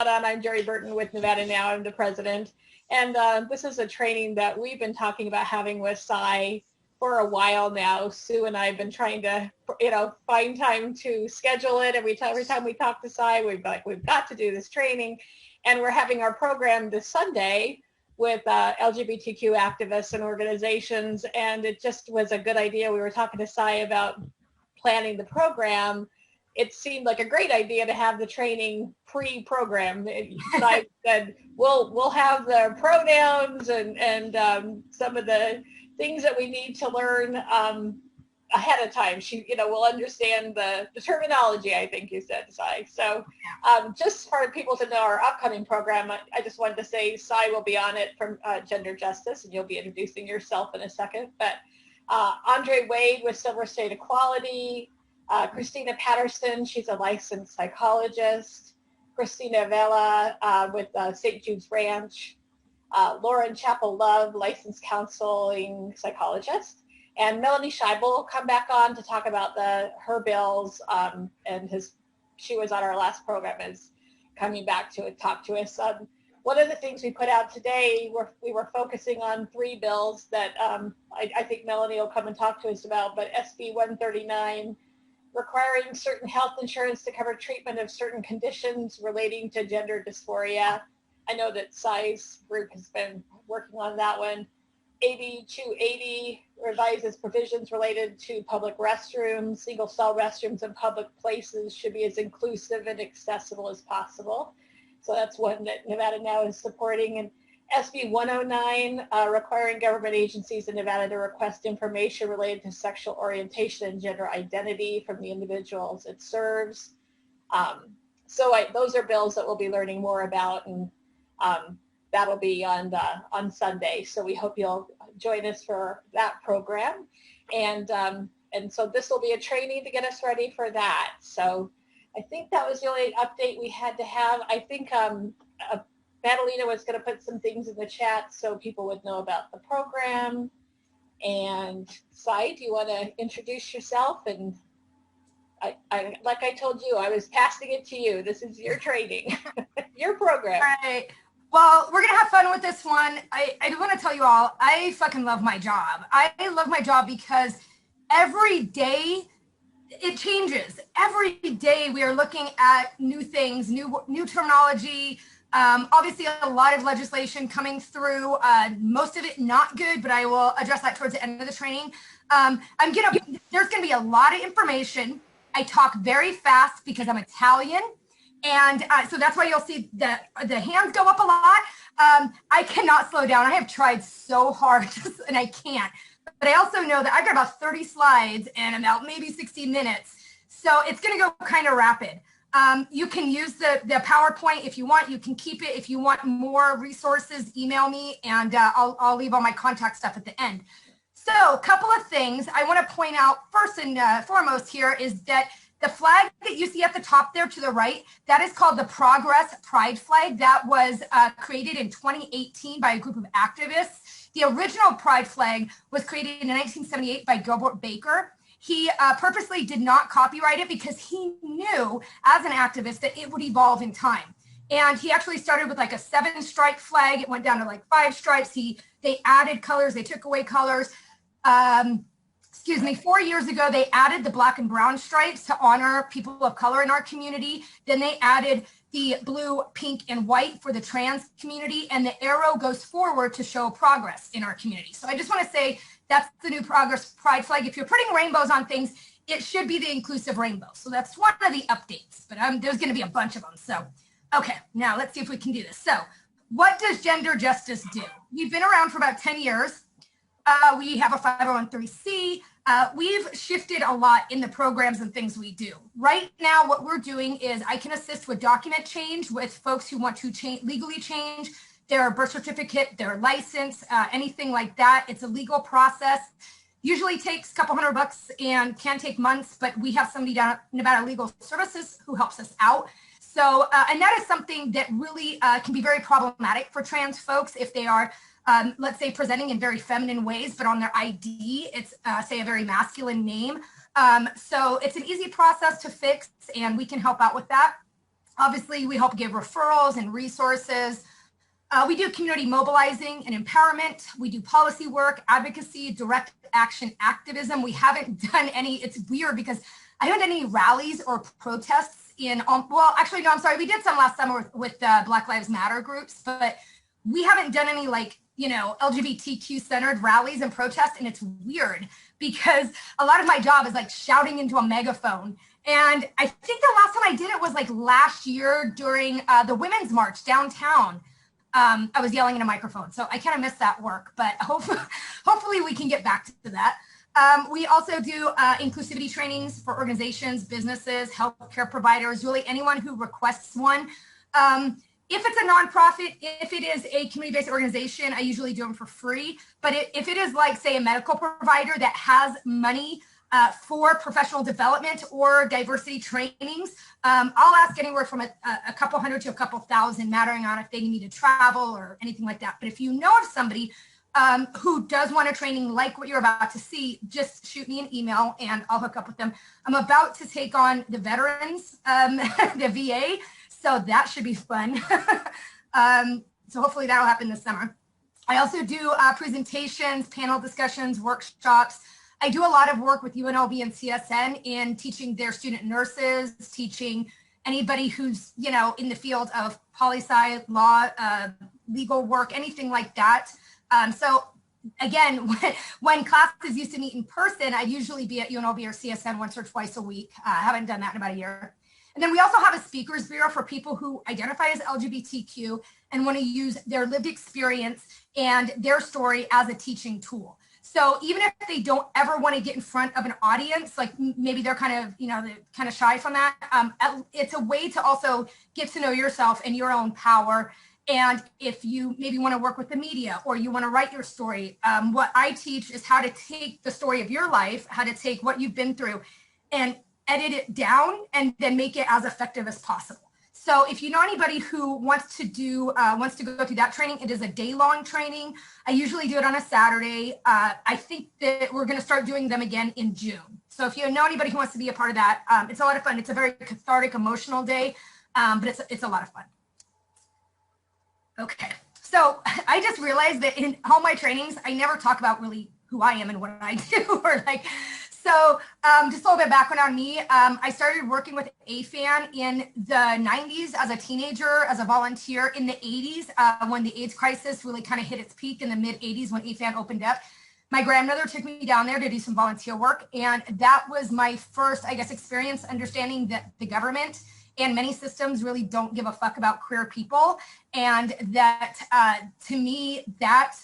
on? I'm Jerry Burton with Nevada Now. I'm the president. And this is a training that we've been talking about having with Cy for a while now. Sue and I have been trying to, find time to schedule it. Every time we talk to Cy, we've got to do this training. And we're having our program this Sunday with LGBTQ activists and organizations. And it just was a good idea. We were talking to Cy about planning the program. It seemed like a great idea to have the training pre-program. I said, we'll have the pronouns and some of the things that we need to learn ahead of time. She, will understand the terminology, I think you said, Cy. So just for people to know our upcoming program, I just wanted to say Cy will be on it from Gender Justice, and you'll be introducing yourself in a second. But Andre Wade with Silver State Equality, Christina Patterson, she's a licensed psychologist, Christina Vela with St. Jude's Ranch, Lauren Chappell Love, licensed counseling psychologist, and Melanie Scheibel will come back on to talk about her bills, and she was on our last program, is coming back to talk to us. One of the things we put out today, we were focusing on 3 bills that I think Melanie will come and talk to us about, but SB 139, requiring certain health insurance to cover treatment of certain conditions relating to gender dysphoria. I know that Cy's group has been working on that one. AB 280 revises provisions related to public restrooms. Single stall restrooms in public places should be as inclusive and accessible as possible. So that's one that Nevada Now is supporting. And SB 109, requiring government agencies in Nevada to request information related to sexual orientation and gender identity from the individuals it serves. Those are bills that we'll be learning more about, and that'll be on Sunday. So we hope you'll join us for that program. And so this will be a training to get us ready for that. So I think that was the only update we had to have. I think Madalena was going to put some things in the chat so people would know about the program. And Cy, do you want to introduce yourself? And I like I told you, I was passing it to you. This is your training, your program. All right. Well, we're going to have fun with this one. I want to tell you all, I fucking love my job. I love my job because every day it changes. Every day we are looking at new things, new terminology. Obviously, a lot of legislation coming through, most of it not good, but I will address that towards the end of the training. There's going to be a lot of information. I talk very fast because I'm Italian. And so that's why you'll see the hands go up a lot. I cannot slow down. I have tried so hard and I can't. But I also know that I've got about 30 slides and about maybe 60 minutes. So it's going to go kind of rapid. You can use the PowerPoint if you want. You can keep it. If you want more resources, email me, and I'll leave all my contact stuff at the end. So a couple of things I want to point out first and foremost here is that the flag that you see at the top there to the right, that is called the Progress Pride Flag. That was created in 2018 by a group of activists. The original Pride Flag was created in 1978 by Gilbert Baker. He purposely did not copyright it because he knew as an activist that it would evolve in time. And he actually started with like a 7-stripe flag. It went down to like 5 stripes. They added colors, they took away colors. 4 years ago, they added the black and brown stripes to honor people of color in our community. Then they added the blue, pink, and white for the trans community. And the arrow goes forward to show progress in our community. So I just want to say that's the new Progress Pride Flag. If you're putting rainbows on things, it should be the inclusive rainbow. So that's one of the updates, but there's going to be a bunch of them. So, okay, now let's see if we can do this. So what does Gender Justice do? We've been around for about 10 years. We have a 501(c)(3). We've shifted a lot in the programs and things we do. Right now, what we're doing is I can assist with document change with folks who want to legally change their birth certificate, their license, anything like that. It's a legal process. Usually takes a couple $100 and can take months, but we have somebody down at Nevada Legal Services who helps us out. So, and that is something that really can be very problematic for trans folks if they are let's say presenting in very feminine ways, but on their ID, it's say a very masculine name. So it's an easy process to fix and we can help out with that. Obviously, we help give referrals and resources. We do community mobilizing and empowerment. We do policy work, advocacy, direct action activism. We haven't done any, it's weird because I haven't done any rallies or protests in, well, actually, no, I'm sorry. We did some last summer with Black Lives Matter groups, but we haven't done any like, you know, LGBTQ centered rallies and protests. And it's weird because a lot of my job is like shouting into a megaphone. And I think the last time I did it was like last year during the Women's March downtown. I was yelling in a microphone, so I kind of missed that work, but hopefully we can get back to that. We also do inclusivity trainings for organizations, businesses, healthcare providers, really anyone who requests one. If it's a nonprofit, if it is a community-based organization, I usually do them for free. But if it is like, say, a medical provider that has money for professional development or diversity trainings, I'll ask anywhere from a couple hundred to a couple thousand, mattering on if they need to travel or anything like that. But if you know of somebody who does want a training like what you're about to see, just shoot me an email and I'll hook up with them. I'm about to take on the veterans, the VA, so that should be fun. So hopefully that'll happen this summer. I also do presentations, panel discussions, workshops. I do a lot of work with UNLV and CSN in teaching their student nurses, teaching anybody who's, you know, in the field of poli-sci, law, legal work, anything like that. So again, when classes used to meet in person, I'd usually be at UNLV or CSN once or twice a week. I haven't done that in about a year. And then we also have a speakers bureau for people who identify as LGBTQ and want to use their lived experience and their story as a teaching tool. So even if they don't ever want to get in front of an audience, like maybe they're kind of, you know, they're kind of shy from that, it's a way to also get to know yourself and your own power. And if you maybe want to work with the media or you want to write your story, what I teach is how to take the story of your life, how to take what you've been through and edit it down and then make it as effective as possible. So if you know anybody who wants to go through that training, it is a day-long training. I usually do it on a Saturday. I think that we're going to start doing them again in June. So if you know anybody who wants to be a part of that, it's a lot of fun. It's a very cathartic, emotional day, but it's a lot of fun. Okay, so I just realized that in all my trainings, I never talk about really who I am and what I do, or like. So just a little bit of background on me. I started working with AFAN in the 90s as a teenager, as a volunteer in the 80s, when the AIDS crisis really kind of hit its peak in the mid 80s when AFAN opened up. My grandmother took me down there to do some volunteer work. And that was my first, I guess, experience understanding that the government and many systems really don't give a fuck about queer people. And that to me, that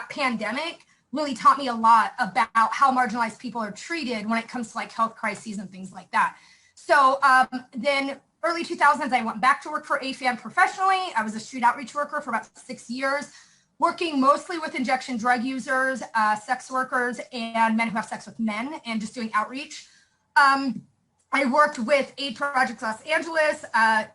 pandemic really taught me a lot about how marginalized people are treated when it comes to like health crises and things like that. So then early 2000s, I went back to work for AFAN professionally. I was a street outreach worker for about 6 years, working mostly with injection drug users, sex workers, and men who have sex with men, and just doing outreach. I worked with Aid Project Los Angeles,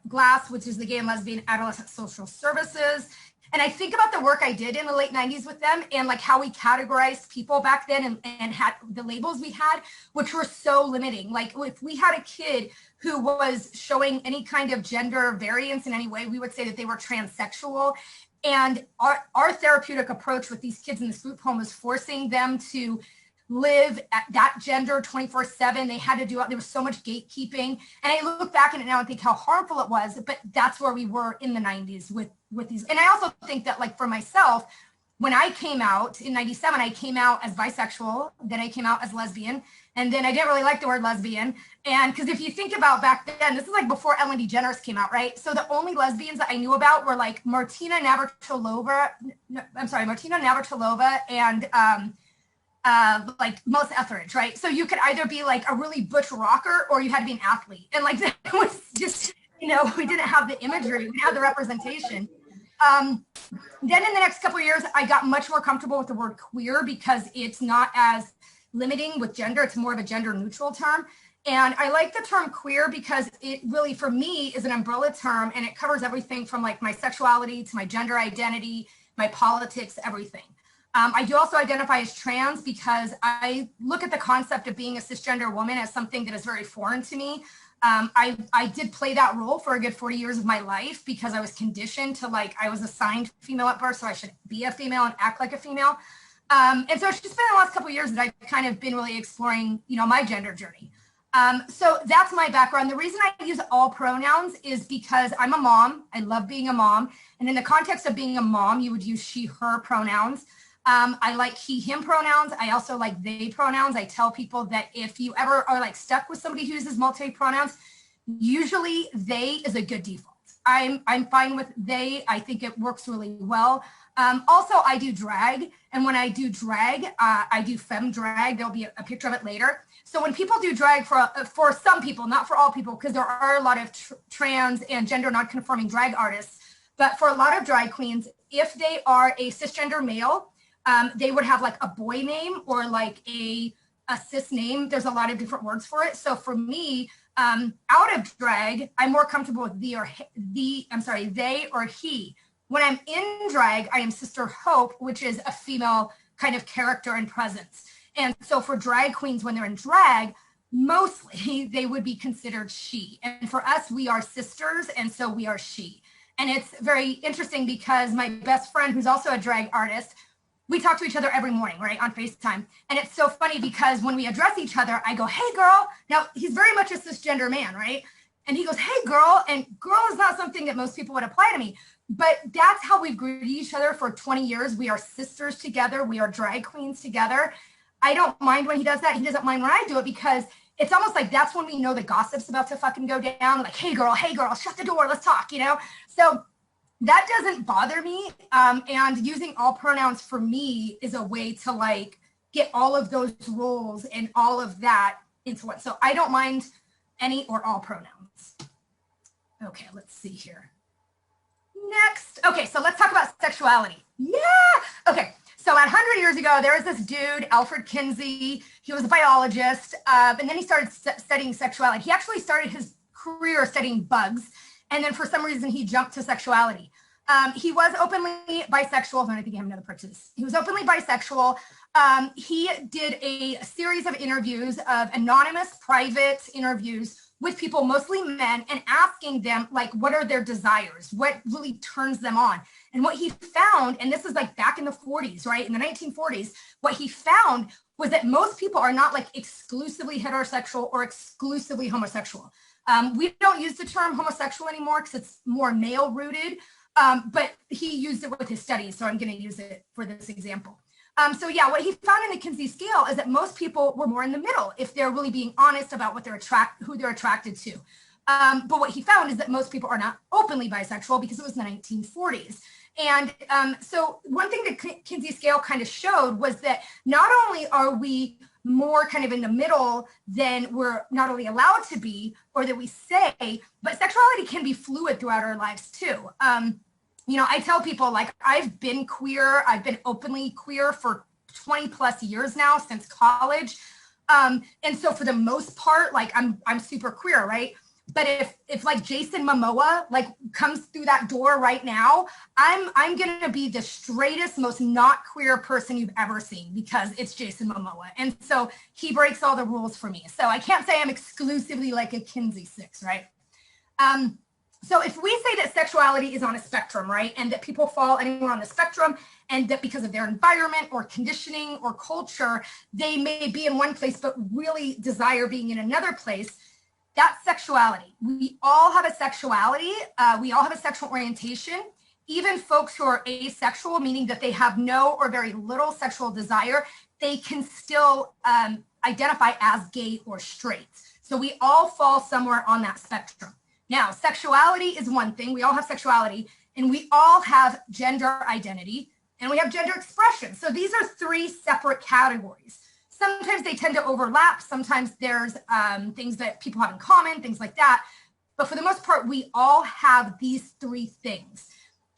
GLASS, which is the Gay and Lesbian Adolescent Social Services. And I think about the work I did in the late 90s with them and like how we categorized people back then and had the labels we had, which were so limiting. Like if we had a kid who was showing any kind of gender variance in any way, we would say that they were transsexual. And our therapeutic approach with these kids in this group home was forcing them to live at that gender 24/7. They had to do it. There was so much gatekeeping. And I look back at it now and think how harmful it was, but that's where we were in the 90s with these. And I also think that like for myself, when I came out in 97, I came out as bisexual, then I came out as lesbian, and then I didn't really like the word lesbian. And because if you think about back then, this is like before Ellen DeGeneres came out, right? So the only lesbians that I knew about were like Martina Navratilova and like Melissa Etheridge, right? So you could either be like a really butch rocker or you had to be an athlete. And like that was just, you know, we didn't have the imagery, we had the representation. Then in the next couple of years, I got much more comfortable with the word queer because it's not as limiting with gender. It's more of a gender neutral term. And I like the term queer because it really, for me, is an umbrella term and it covers everything from like my sexuality to my gender identity, my politics, everything. I do also identify as trans because I look at the concept of being a cisgender woman as something that is very foreign to me. I did play that role for a good 40 years of my life because I was conditioned to, like, I was assigned female at birth, so I should be a female and act like a female. And so it's just been the last couple of years that I've kind of been really exploring, you know, my gender journey. So that's my background. The reason I use all pronouns is because I'm a mom. I love being a mom. And in the context of being a mom, you would use she, her pronouns. I like he, him pronouns. I also like they pronouns. I tell people that if you ever are like stuck with somebody who uses multi-pronouns, usually they is a good default. I'm fine with they. I think it works really well. Also, I do drag. And when I do drag, I do femme drag. There'll be a picture of it later. So when people do drag for some people, not for all people, because there are a lot of trans and gender non-conforming drag artists, but for a lot of drag queens, if they are a cisgender male, they would have like a boy name or like a cis name. There's a lot of different words for it. So for me, out of drag, I'm more comfortable with they or he. When I'm in drag, I am Sister Hope, which is a female kind of character and presence. And so for drag queens, when they're in drag, mostly they would be considered she. And for us, we are sisters, and so we are she. And it's very interesting because my best friend, who's also a drag artist, we talk to each other every morning, right, on FaceTime. And it's so funny because when we address each other, I go, hey, girl. Now, he's very much a cisgender man, right? And he goes, hey, girl. And girl is not something that most people would apply to me. But that's how we've greeted each other for 20 years. We are sisters together. We are drag queens together. I don't mind when he does that. He doesn't mind when I do it because it's almost like that's when we know the gossip's about to fucking go down. Like, hey, girl, shut the door. Let's talk, you know? So that doesn't bother me. And using all pronouns for me is a way to like get all of those roles and all of that into one. So I don't mind any or all pronouns. Okay, let's see here. Next. Okay, so let's talk about sexuality. Yeah. Okay. So 100 years ago, there was this dude, Alfred Kinsey. He was a biologist, and then he started studying sexuality. He actually started his career studying bugs, and then for some reason, he jumped to sexuality. He was openly bisexual. I think I have another part to this. He was openly bisexual. He did a series of interviews, of anonymous, private interviews with people, mostly men, and asking them, like, what are their desires? What really turns them on? And what he found, and this is like back in the 40s, right? In the 1940s, what he found was that most people are not like exclusively heterosexual or exclusively homosexual. We don't use the term homosexual anymore because it's more male rooted, but he used it with his studies. So I'm going to use it for this example. So yeah, what he found in the Kinsey scale is that most people were more in the middle if they're really being honest about what who they're attracted to. But what he found is that most people are not openly bisexual because it was the 1940s. And so one thing the Kinsey scale kind of showed was that not only are we more kind of in the middle than we're not only allowed to be or that we say, but sexuality can be fluid throughout our lives too. You know, I tell people, like, I've been queer. I've been openly queer for 20 plus years now, since college. And so for the most part, like, I'm super queer, right? But if like Jason Momoa, like, comes through that door right now, I'm going to be the straightest, most not queer person you've ever seen because it's Jason Momoa. And so he breaks all the rules for me. So I can't say I'm exclusively like a Kinsey 6, right? So if we say that sexuality is on a spectrum, right, and that people fall anywhere on the spectrum, and that because of their environment or conditioning or culture, they may be in one place but really desire being in another place, that's sexuality. We all have a sexuality. We all have a sexual orientation. Even folks who are asexual, meaning that they have no or very little sexual desire, they can still identify as gay or straight. So we all fall somewhere on that spectrum. Now, sexuality is one thing. We all have sexuality, and we all have gender identity, and we have gender expression. So these are three separate categories. Sometimes they tend to overlap. Sometimes there's things that people have in common, things like that. But for the most part, we all have these three things.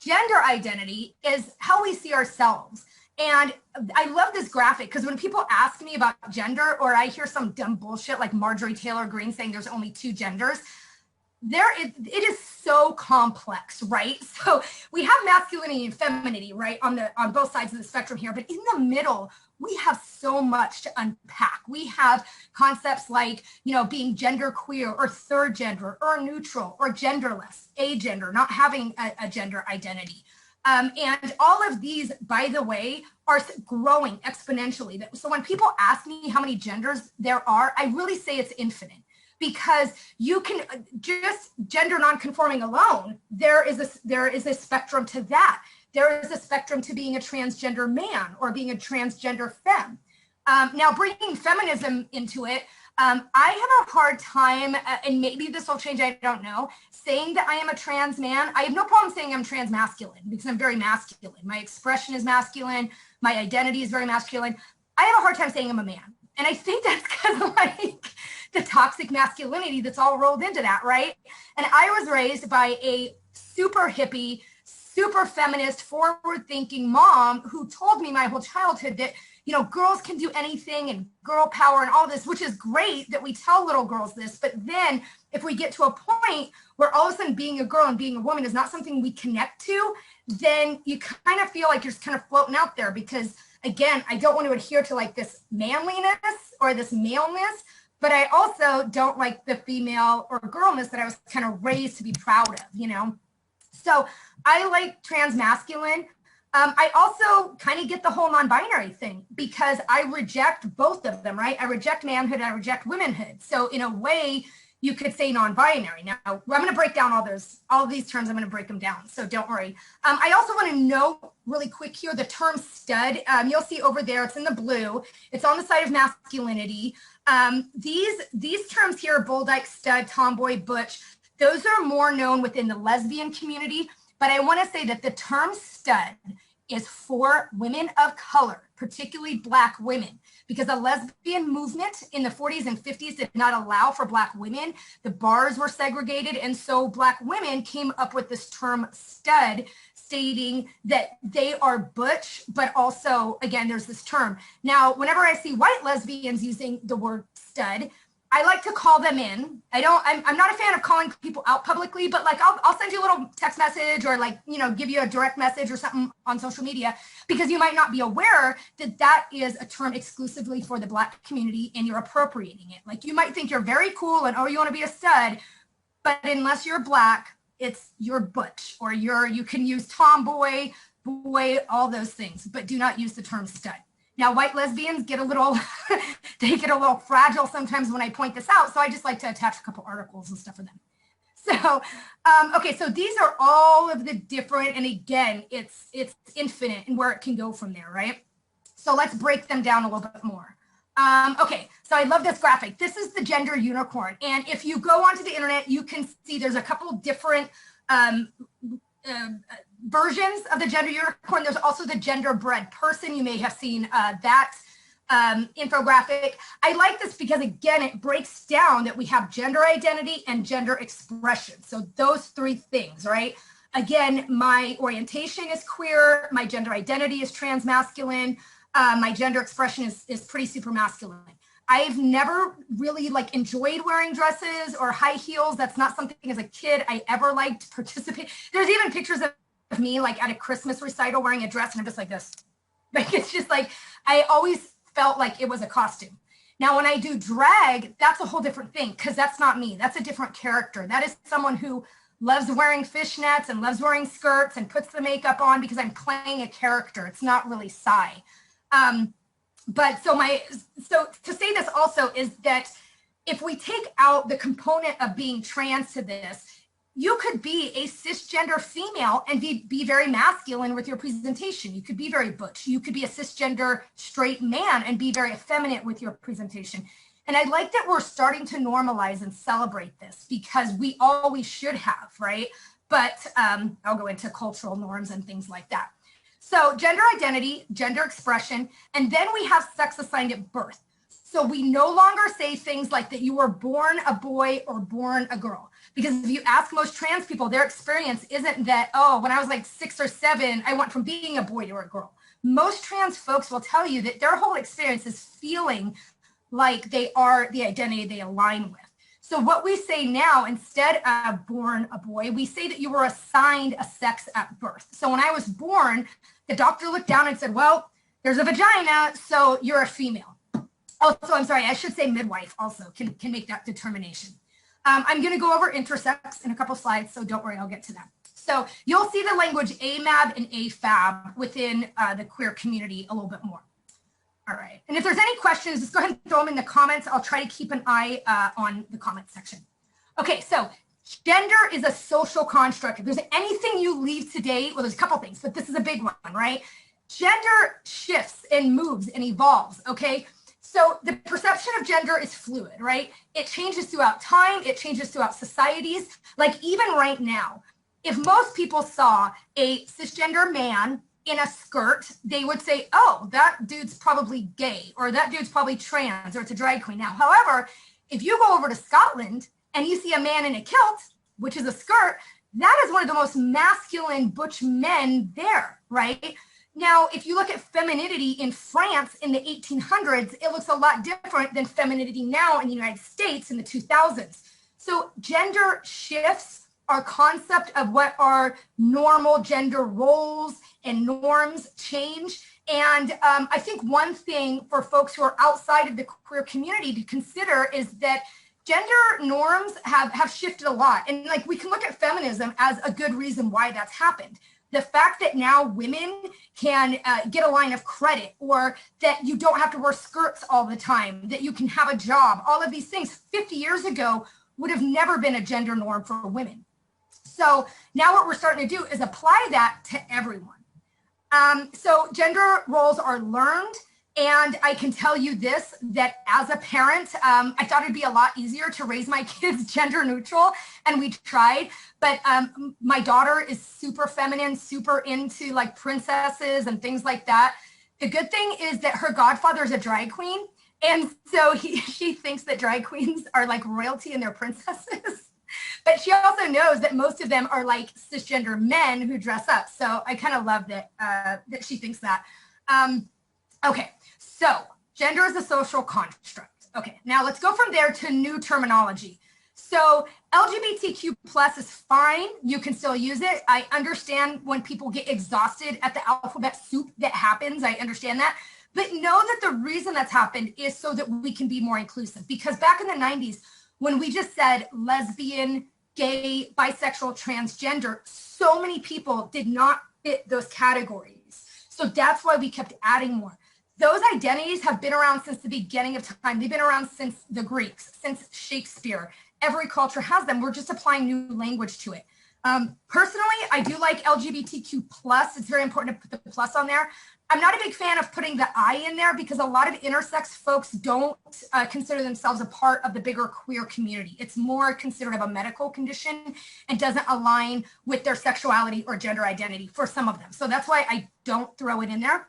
Gender identity is how we see ourselves. And I love this graphic because when people ask me about gender, or I hear some dumb bullshit like Marjorie Taylor Greene saying there's only two genders, it is so complex, right? So we have masculinity and femininity, right, on both sides of the spectrum here, but in the middle, we have so much to unpack. We have concepts like, you know, being gender queer or third gender or neutral or genderless, agender, not having a gender identity. And all of these, by the way, are growing exponentially. So when people ask me how many genders there are, I really say it's infinite. Because you can just gender non-conforming alone, there is a spectrum to that. There is a spectrum to being a transgender man or being a transgender femme. Now, bringing feminism into it, I have a hard time, and maybe this will change, I don't know, saying that I am a trans man. I have no problem saying I'm trans masculine because I'm very masculine. My expression is masculine. My identity is very masculine. I have a hard time saying I'm a man. And I think that's because of like the toxic masculinity that's all rolled into that, right? And I was raised by a super hippie, super feminist, forward-thinking mom who told me my whole childhood that, you know, girls can do anything and girl power and all this, which is great that we tell little girls this. But then if we get to a point where all of a sudden being a girl and being a woman is not something we connect to, then you kind of feel like you're just kind of floating out there because, again, I don't want to adhere to like this manliness or this maleness, but I also don't like the female or girlness that I was kind of raised to be proud of, you know? So I like trans masculine. I also kind of get the whole non-binary thing because I reject both of them, right? I reject manhood, I reject womanhood. So in a way, you could say non-binary. Now, I'm going to break down all of these terms. I'm going to break them down, so don't worry. I also want to know really quick here the term stud. You'll see over there, it's in the blue. It's on the side of masculinity. These terms here, bull dyke, stud, tomboy, butch, those are more known within the lesbian community. But I want to say that the term stud is for women of color, particularly Black women, because the lesbian movement in the 40s and 50s did not allow for Black women. The bars were segregated, and so Black women came up with this term stud, stating that they are butch, but also, again, there's this term. Now, whenever I see white lesbians using the word stud, I like to call them in. I'm not a fan of calling people out publicly, but like I'll send you a little text message or like, you know, give you a direct message or something on social media because you might not be aware that that is a term exclusively for the Black community and you're appropriating it. Like you might think you're very cool and, oh, you want to be a stud, but unless you're Black, you're butch or you can use tomboy, boy, all those things, but do not use the term stud. Now, white lesbians get a little, they get a little fragile sometimes when I point this out. So I just like to attach a couple articles and stuff for them. So, okay, so these are all of the different, and again, it's infinite and where it can go from there, right? So let's break them down a little bit more. Okay, so I love this graphic. This is the gender unicorn. And if you go onto the internet, you can see there's a couple different versions of the gender unicorn. There's also the genderbread person. You may have seen that infographic. I like this because, again, it breaks down that we have gender identity and gender expression. So those three things, right? Again, my orientation is queer. My gender identity is trans masculine. My gender expression is pretty super masculine. I've never really like enjoyed wearing dresses or high heels. That's not something as a kid I ever liked to participate. There's even pictures of me like at a Christmas recital wearing a dress and I'm just like this. Like it's just like, I always felt like it was a costume. Now, when I do drag, that's a whole different thing because that's not me. That's a different character. That is someone who loves wearing fishnets and loves wearing skirts and puts the makeup on because I'm playing a character. It's not really Psy. But so to say this also is that if we take out the component of being trans to this, you could be a cisgender female and be very masculine with your presentation. You could be very butch. You could be a cisgender straight man and be very effeminate with your presentation. And I like that we're starting to normalize and celebrate this because we always should have, right? But I'll go into cultural norms and things like that. So gender identity, gender expression, and then we have sex assigned at birth. So we no longer say things like that you were born a boy or born a girl. Because if you ask most trans people, their experience isn't that, oh, when I was like 6 or 7, I went from being a boy to a girl. Most trans folks will tell you that their whole experience is feeling like they are the identity they align with. So what we say now, instead of born a boy, we say that you were assigned a sex at birth. So when I was born, the doctor looked down and said, well, there's a vagina, so you're a female. Oh, so I'm sorry, I should say midwife also can make that determination. I'm going to go over intersex in a couple slides, so don't worry, I'll get to that. So you'll see the language AMAB and AFAB within the queer community a little bit more. All right, and if there's any questions, just go ahead and throw them in the comments. I'll try to keep an eye on the comment section. Okay, so gender is a social construct. If there's anything you leave today, well, there's a couple things, but this is a big one, right? Gender shifts and moves and evolves, okay? So the perception of gender is fluid, right? It changes throughout time. It changes throughout societies. Like even right now, if most people saw a cisgender man in a skirt, they would say, oh, that dude's probably gay, or that dude's probably trans, or it's a drag queen. Now, however, if you go over to Scotland and you see a man in a kilt, which is a skirt, that is one of the most masculine butch men there, right? Now, if you look at femininity in France in the 1800s, it looks a lot different than femininity now in the United States in the 2000s. So gender shifts, our concept of what are normal gender roles and norms change. And I think one thing for folks who are outside of the queer community to consider is that gender norms have shifted a lot. And like we can look at feminism as a good reason why that's happened. The fact that now women can get a line of credit, or that you don't have to wear skirts all the time, that you can have a job, all of these things 50 years ago would have never been a gender norm for women. So now what we're starting to do is apply that to everyone. So gender roles are learned. And I can tell you this, that as a parent, I thought it'd be a lot easier to raise my kids gender neutral, and we tried. But my daughter is super feminine, super into like princesses and things like that. The good thing is that her godfather is a drag queen. And so she thinks that drag queens are like royalty and they're princesses. But she also knows that most of them are like cisgender men who dress up. So I kind of love that, that she thinks that. Okay, so gender is a social construct. Okay, now let's go from there to new terminology. So LGBTQ plus is fine. You can still use it. I understand when people get exhausted at the alphabet soup that happens. I understand that. But know that the reason that's happened is so that we can be more inclusive. Because back in the 90s, when we just said lesbian, gay, bisexual, transgender, so many people did not fit those categories. So that's why we kept adding more. Those identities have been around since the beginning of time. They've been around since the Greeks, since Shakespeare. Every culture has them. We're just applying new language to it. Personally, I do like LGBTQ plus. It's very important to put the plus on there. I'm not a big fan of putting the I in there because a lot of intersex folks don't consider themselves a part of the bigger queer community. It's more considered of a medical condition and doesn't align with their sexuality or gender identity for some of them. So that's why I don't throw it in there.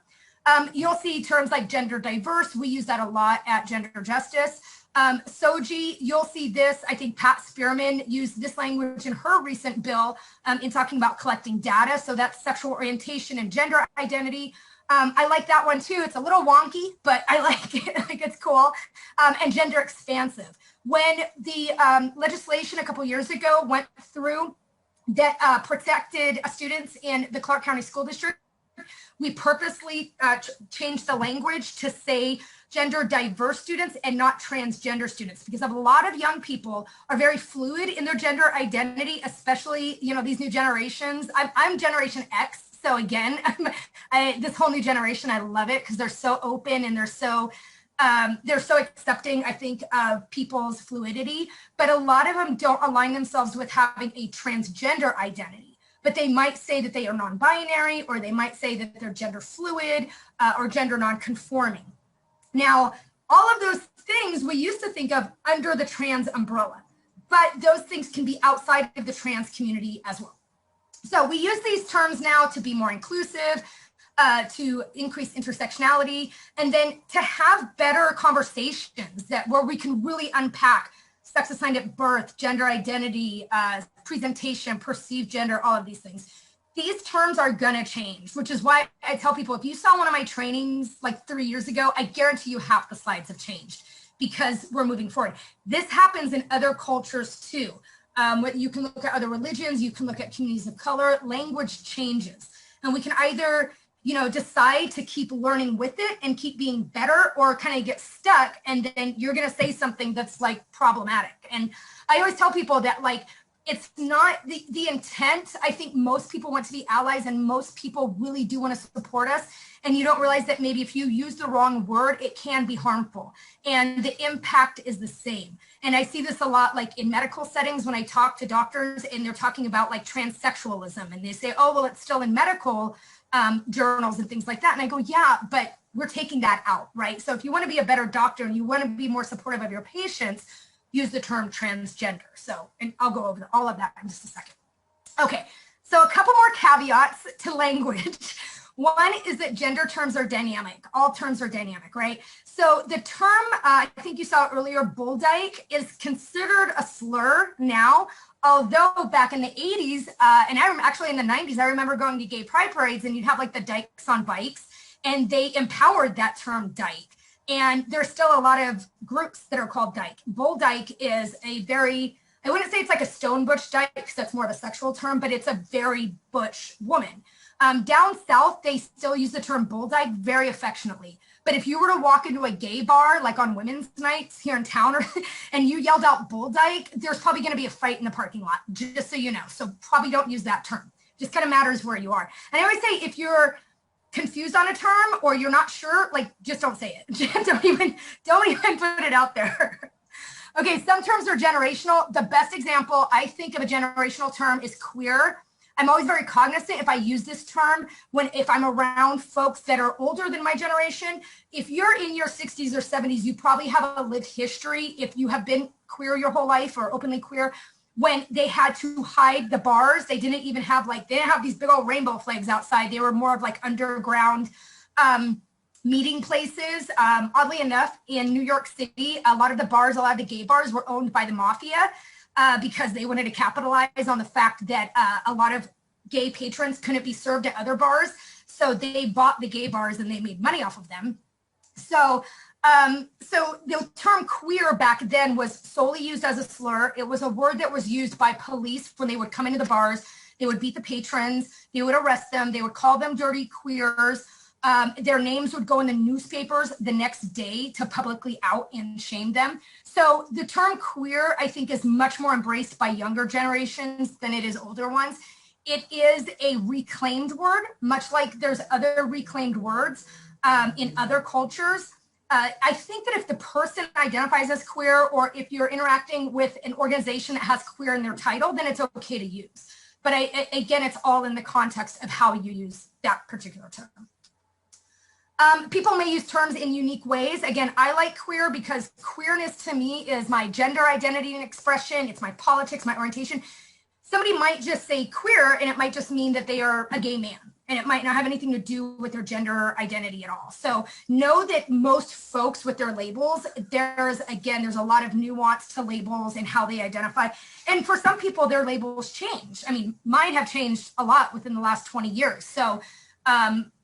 You'll see terms like gender diverse. We use that a lot at Gender Justice. SOGI, you'll see this. I think Pat Spearman used this language in her recent bill in talking about collecting data. So that's sexual orientation and gender identity. I like that one too. It's a little wonky, but I like it. I think it's cool. And gender expansive. When the legislation a couple years ago went through that protected students in the Clark County School District, we purposely changed the language to say gender diverse students and not transgender students, because a lot of young people are very fluid in their gender identity, especially, you know, these new generations. I'm Generation X. So again, this whole new generation, I love it because they're so open and they're so accepting, I think, of people's fluidity. But a lot of them don't align themselves with having a transgender identity. But they might say that they are non-binary, or they might say that they're gender fluid or gender non-conforming. Now, all of those things we used to think of under the trans umbrella, but those things can be outside of the trans community as well. So we use these terms now to be more inclusive, to increase intersectionality, and then to have better conversations where we can really unpack sex assigned at birth, gender identity, presentation, perceived gender, all of these things. These terms are gonna change, which is why I tell people, if you saw one of my trainings like 3 years ago, I guarantee you half the slides have changed, because we're moving forward. This happens in other cultures too. You can look at other religions, you can look at communities of color, language changes. And we can either, you know, decide to keep learning with it and keep being better, or kind of get stuck and then you're going to say something that's like problematic. And I always tell people that, like, it's not the intent. I think most people want to be allies and most people really do want to support us. And you don't realize that maybe if you use the wrong word, it can be harmful and the impact is the same. And I see this a lot, like in medical settings, when I talk to doctors and they're talking about like transsexualism and they say, oh, well, it's still in medical journals and things like that. And I go, yeah, but we're taking that out, right? So if you want to be a better doctor and you want to be more supportive of your patients, use the term transgender. So, and I'll go over all of that in just a second. Okay, so a couple more caveats to language. One is that gender terms are dynamic. All terms are dynamic, right? So the term, I think you saw earlier, bull dyke, is considered a slur now, although back in the 80s, and actually in the 90s, I remember going to gay pride parades and you'd have like the dykes on bikes, and they empowered that term dyke. And there's still a lot of groups that are called dyke. Bull dyke is a very, I wouldn't say it's like a stone butch dyke, because that's more of a sexual term, but it's a very butch woman. Down south, they still use the term bull dyke very affectionately. But if you were to walk into a gay bar, like on women's nights here in town, and you yelled out bull dyke, there's probably going to be a fight in the parking lot, just so you know. So probably don't use that term. Just kind of matters where you are. And I always say, if you're confused on a term or you're not sure, like, just don't say it. don't even put it out there. Okay, some terms are generational. The best example I think of a generational term is queer. I'm always very cognizant if I use this term if I'm around folks that are older than my generation. If you're in your 60s or 70s, you probably have a lived history. If you have been queer your whole life or openly queer, when they had to hide the bars, they didn't even have they didn't have these big old rainbow flags outside. They were more of like underground meeting places. Oddly enough, in New York City, a lot of the bars, a lot of the gay bars were owned by the mafia because they wanted to capitalize on the fact that a lot of gay patrons couldn't be served at other bars. So they bought the gay bars and they made money off of them. So the term queer back then was solely used as a slur. It was a word that was used by police when they would come into the bars. They would beat the patrons. They would arrest them. They would call them dirty queers. Their names would go in the newspapers the next day to publicly out and shame them. So the term queer, I think, is much more embraced by younger generations than it is older ones. It is a reclaimed word, much like there's other reclaimed words in other cultures. I think that if the person identifies as queer, or if you're interacting with an organization that has queer in their title, then it's okay to use. But again, it's all in the context of how you use that particular term. People may use terms in unique ways. Again, I like queer because queerness to me is my gender identity and expression. It's my politics, my orientation. Somebody might just say queer and it might just mean that they are a gay man. And it might not have anything to do with their gender identity at all. So know that most folks with their labels, there's a lot of nuance to labels and how they identify. And for some people, their labels change. I mean, mine have changed a lot within the last 20 years. So,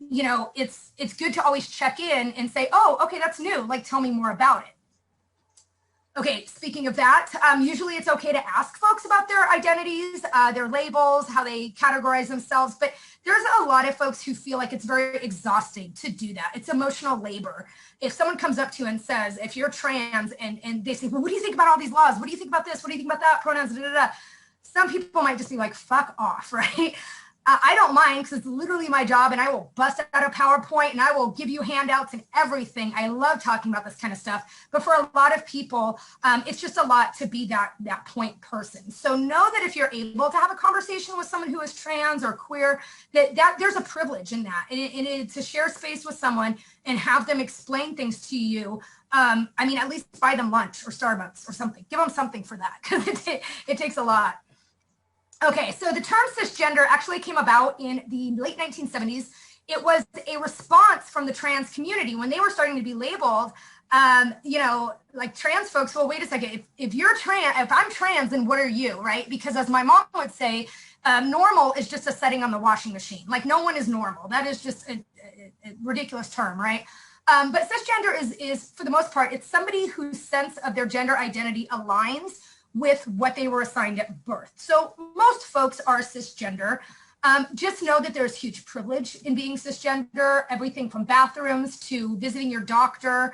you know, it's good to always check in and say, oh, okay, that's new. Like, tell me more about it. Okay, speaking of that, usually it's okay to ask folks about their identities, their labels, how they categorize themselves, but there's a lot of folks who feel like it's very exhausting to do that. It's emotional labor. If someone comes up to you and says, if you're trans, and they say, well, what do you think about all these laws? What do you think about this? What do you think about that? Pronouns, da, da, da. Some people might just be like, fuck off, right? I don't mind because it's literally my job and I will bust out a PowerPoint and I will give you handouts and everything. I love talking about this kind of stuff. But for a lot of people, it's just a lot to be that point person. So know that if you're able to have a conversation with someone who is trans or queer, that there's a privilege in that. And to share space with someone and have them explain things to you. I mean, at least buy them lunch or Starbucks or something. Give them something for that because it takes a lot. Okay, so the term cisgender actually came about in the late 1970s. It was a response from the trans community when they were starting to be labeled, you know, like trans folks. Well, wait a second. If I'm trans, then what are you, right? Because as my mom would say, normal is just a setting on the washing machine. Like no one is normal. That is just a ridiculous term, right? But cisgender is, for the most part, it's somebody whose sense of their gender identity aligns with what they were assigned at birth. So most folks are cisgender. Just know that there's huge privilege in being cisgender, everything from bathrooms to visiting your doctor,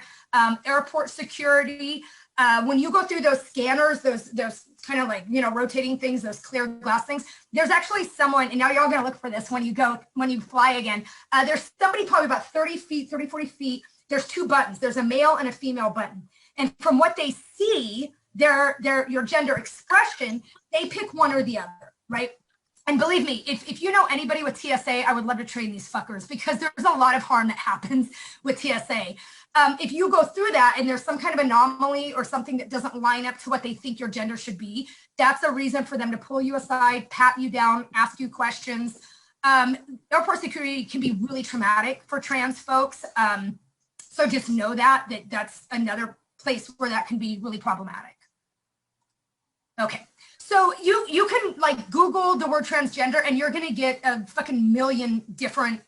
airport security. When you go through those scanners, those kind of like, rotating things, those clear glass things, there's actually someone, and now you're all going to look for this when you fly again. There's somebody probably about 30 feet, 30, 40 feet. There's two buttons. There's a male and a female button. And from what they see, your gender expression, they pick one or the other, right? And believe me, if you know anybody with TSA, I would love to train these fuckers, because there's a lot of harm that happens with TSA. If you go through that and there's some kind of anomaly or something that doesn't line up to what they think your gender should be, that's a reason for them to pull you aside, pat you down, ask you questions. Airport security can be really traumatic for trans folks. So just know that's another place where that can be really problematic. Okay, so you can like Google the word transgender and you're gonna get a fucking million different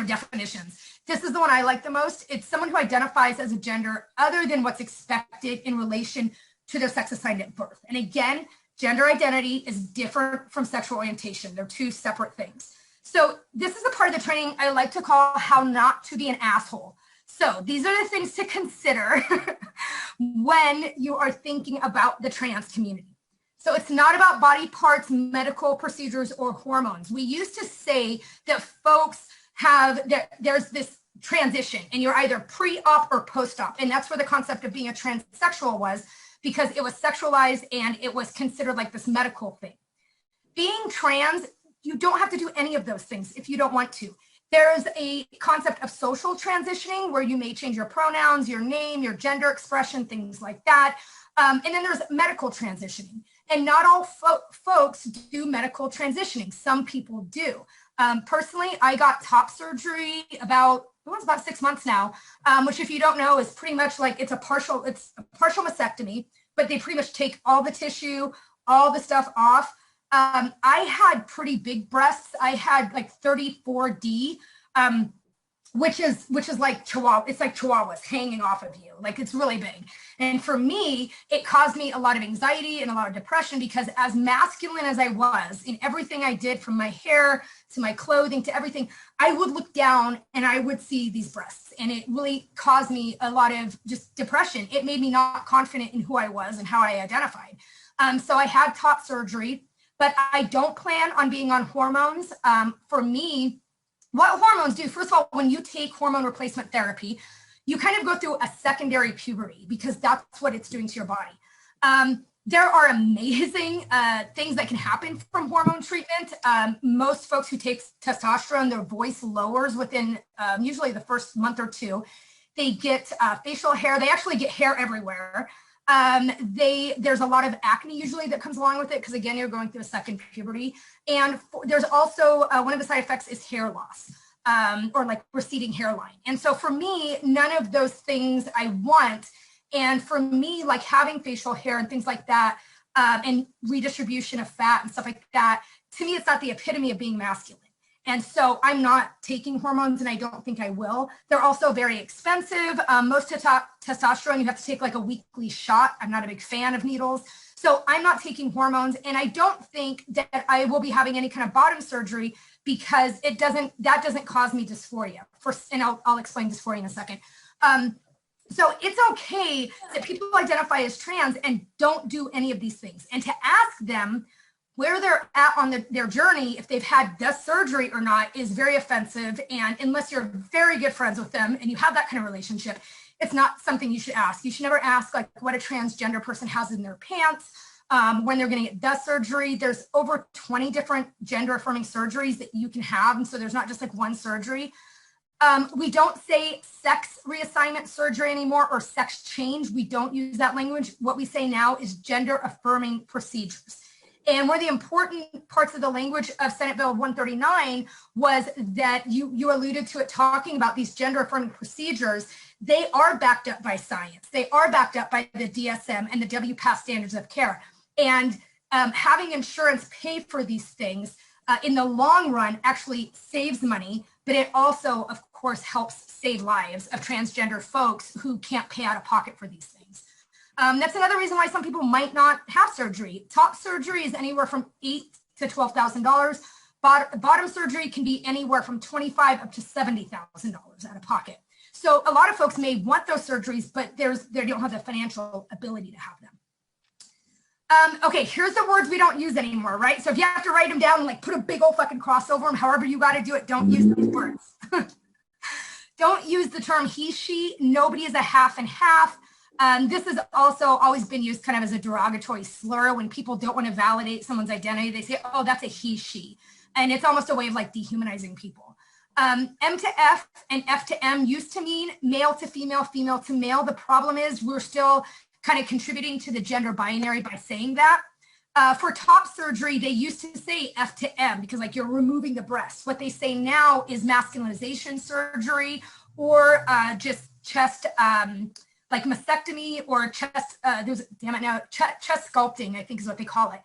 definitions. This is the one I like the most. It's someone who identifies as a gender other than what's expected in relation to their sex assigned at birth. And again, gender identity is different from sexual orientation. They're two separate things. So this is a part of the training I like to call how not to be an asshole. So these are the things to consider when you are thinking about the trans community. So it's not about body parts, medical procedures, or hormones. We used to say that folks there's this transition and you're either pre-op or post-op. And that's where the concept of being a transsexual was, because it was sexualized and it was considered like this medical thing. Being trans, you don't have to do any of those things if you don't want to. There's a concept of social transitioning where you may change your pronouns, your name, your gender expression, things like that. And then there's medical transitioning. And not all folks do medical transitioning. Some people do. Personally, I got top surgery about 6 months now, which if you don't know is pretty much like it's a partial mastectomy, but they pretty much take all the tissue, all the stuff off. I had pretty big breasts. I had like 34D, which is like Chihuahua. It's like Chihuahuas hanging off of you. Like it's really big. And for me, it caused me a lot of anxiety and a lot of depression, because as masculine as I was in everything I did, from my hair to my clothing to everything, I would look down and I would see these breasts. And it really caused me a lot of just depression. It made me not confident in who I was and how I identified. So I had top surgery, but I don't plan on being on hormones. For me, what hormones do, first of all, when you take hormone replacement therapy, you kind of go through a secondary puberty, because that's what it's doing to your body. There are amazing things that can happen from hormone treatment. Most folks who take testosterone, their voice lowers within usually the first month or two. They get facial hair. They actually get hair everywhere. There's a lot of acne usually that comes along with it, because again, you're going through a second puberty. And there's also one of the side effects is hair loss, or like receding hairline. And so for me, none of those things I want. And for me, like having facial hair and things like that, and redistribution of fat and stuff like that, to me, it's not the epitome of being masculine. And so I'm not taking hormones, and I don't think I will. They're also very expensive. Most testosterone, you have to take like a weekly shot. I'm not a big fan of needles. So I'm not taking hormones, and I don't think that I will be having any kind of bottom surgery, because that doesn't cause me dysphoria. And I'll explain dysphoria in a second. So it's okay that people identify as trans and don't do any of these things. And to ask them where they're at on their journey, if they've had the surgery or not, is very offensive. And unless you're very good friends with them and you have that kind of relationship, it's not something you should ask. You should never ask like what a transgender person has in their pants, when they're going to get the surgery. There's over 20 different gender affirming surgeries that you can have. And so there's not just like one surgery. We don't say sex reassignment surgery anymore, or sex change. We don't use that language. What we say now is gender affirming procedures. And one of the important parts of the language of Senate Bill 139 was that you alluded to it, talking about these gender affirming procedures. They are backed up by science. They are backed up by the DSM and the WPATH standards of care. And having insurance pay for these things in the long run actually saves money, but it also, of course, helps save lives of transgender folks who can't pay out of pocket for these things. That's another reason why some people might not have surgery. Top surgery is anywhere from $8,000 to $12,000. Bottom surgery can be anywhere from $25,000 up to $70,000 out of pocket. So a lot of folks may want those surgeries, but they don't have the financial ability to have them. Okay, here's the words we don't use anymore, right? So if you have to write them down and like put a big old fucking cross over them, however you got to do it, don't use those words. Don't use the term he, she. Nobody is a half and half. This has also always been used kind of as a derogatory slur. When people don't want to validate someone's identity, they say, oh, that's a he, she. And it's almost a way of like dehumanizing people. M to F and F to M used to mean male to female, female to male. The problem is we're still kind of contributing to the gender binary by saying that. For top surgery, they used to say F to M because like you're removing the breasts. What they say now is masculinization surgery or just chest, like mastectomy or chest, chest sculpting, I think is what they call it.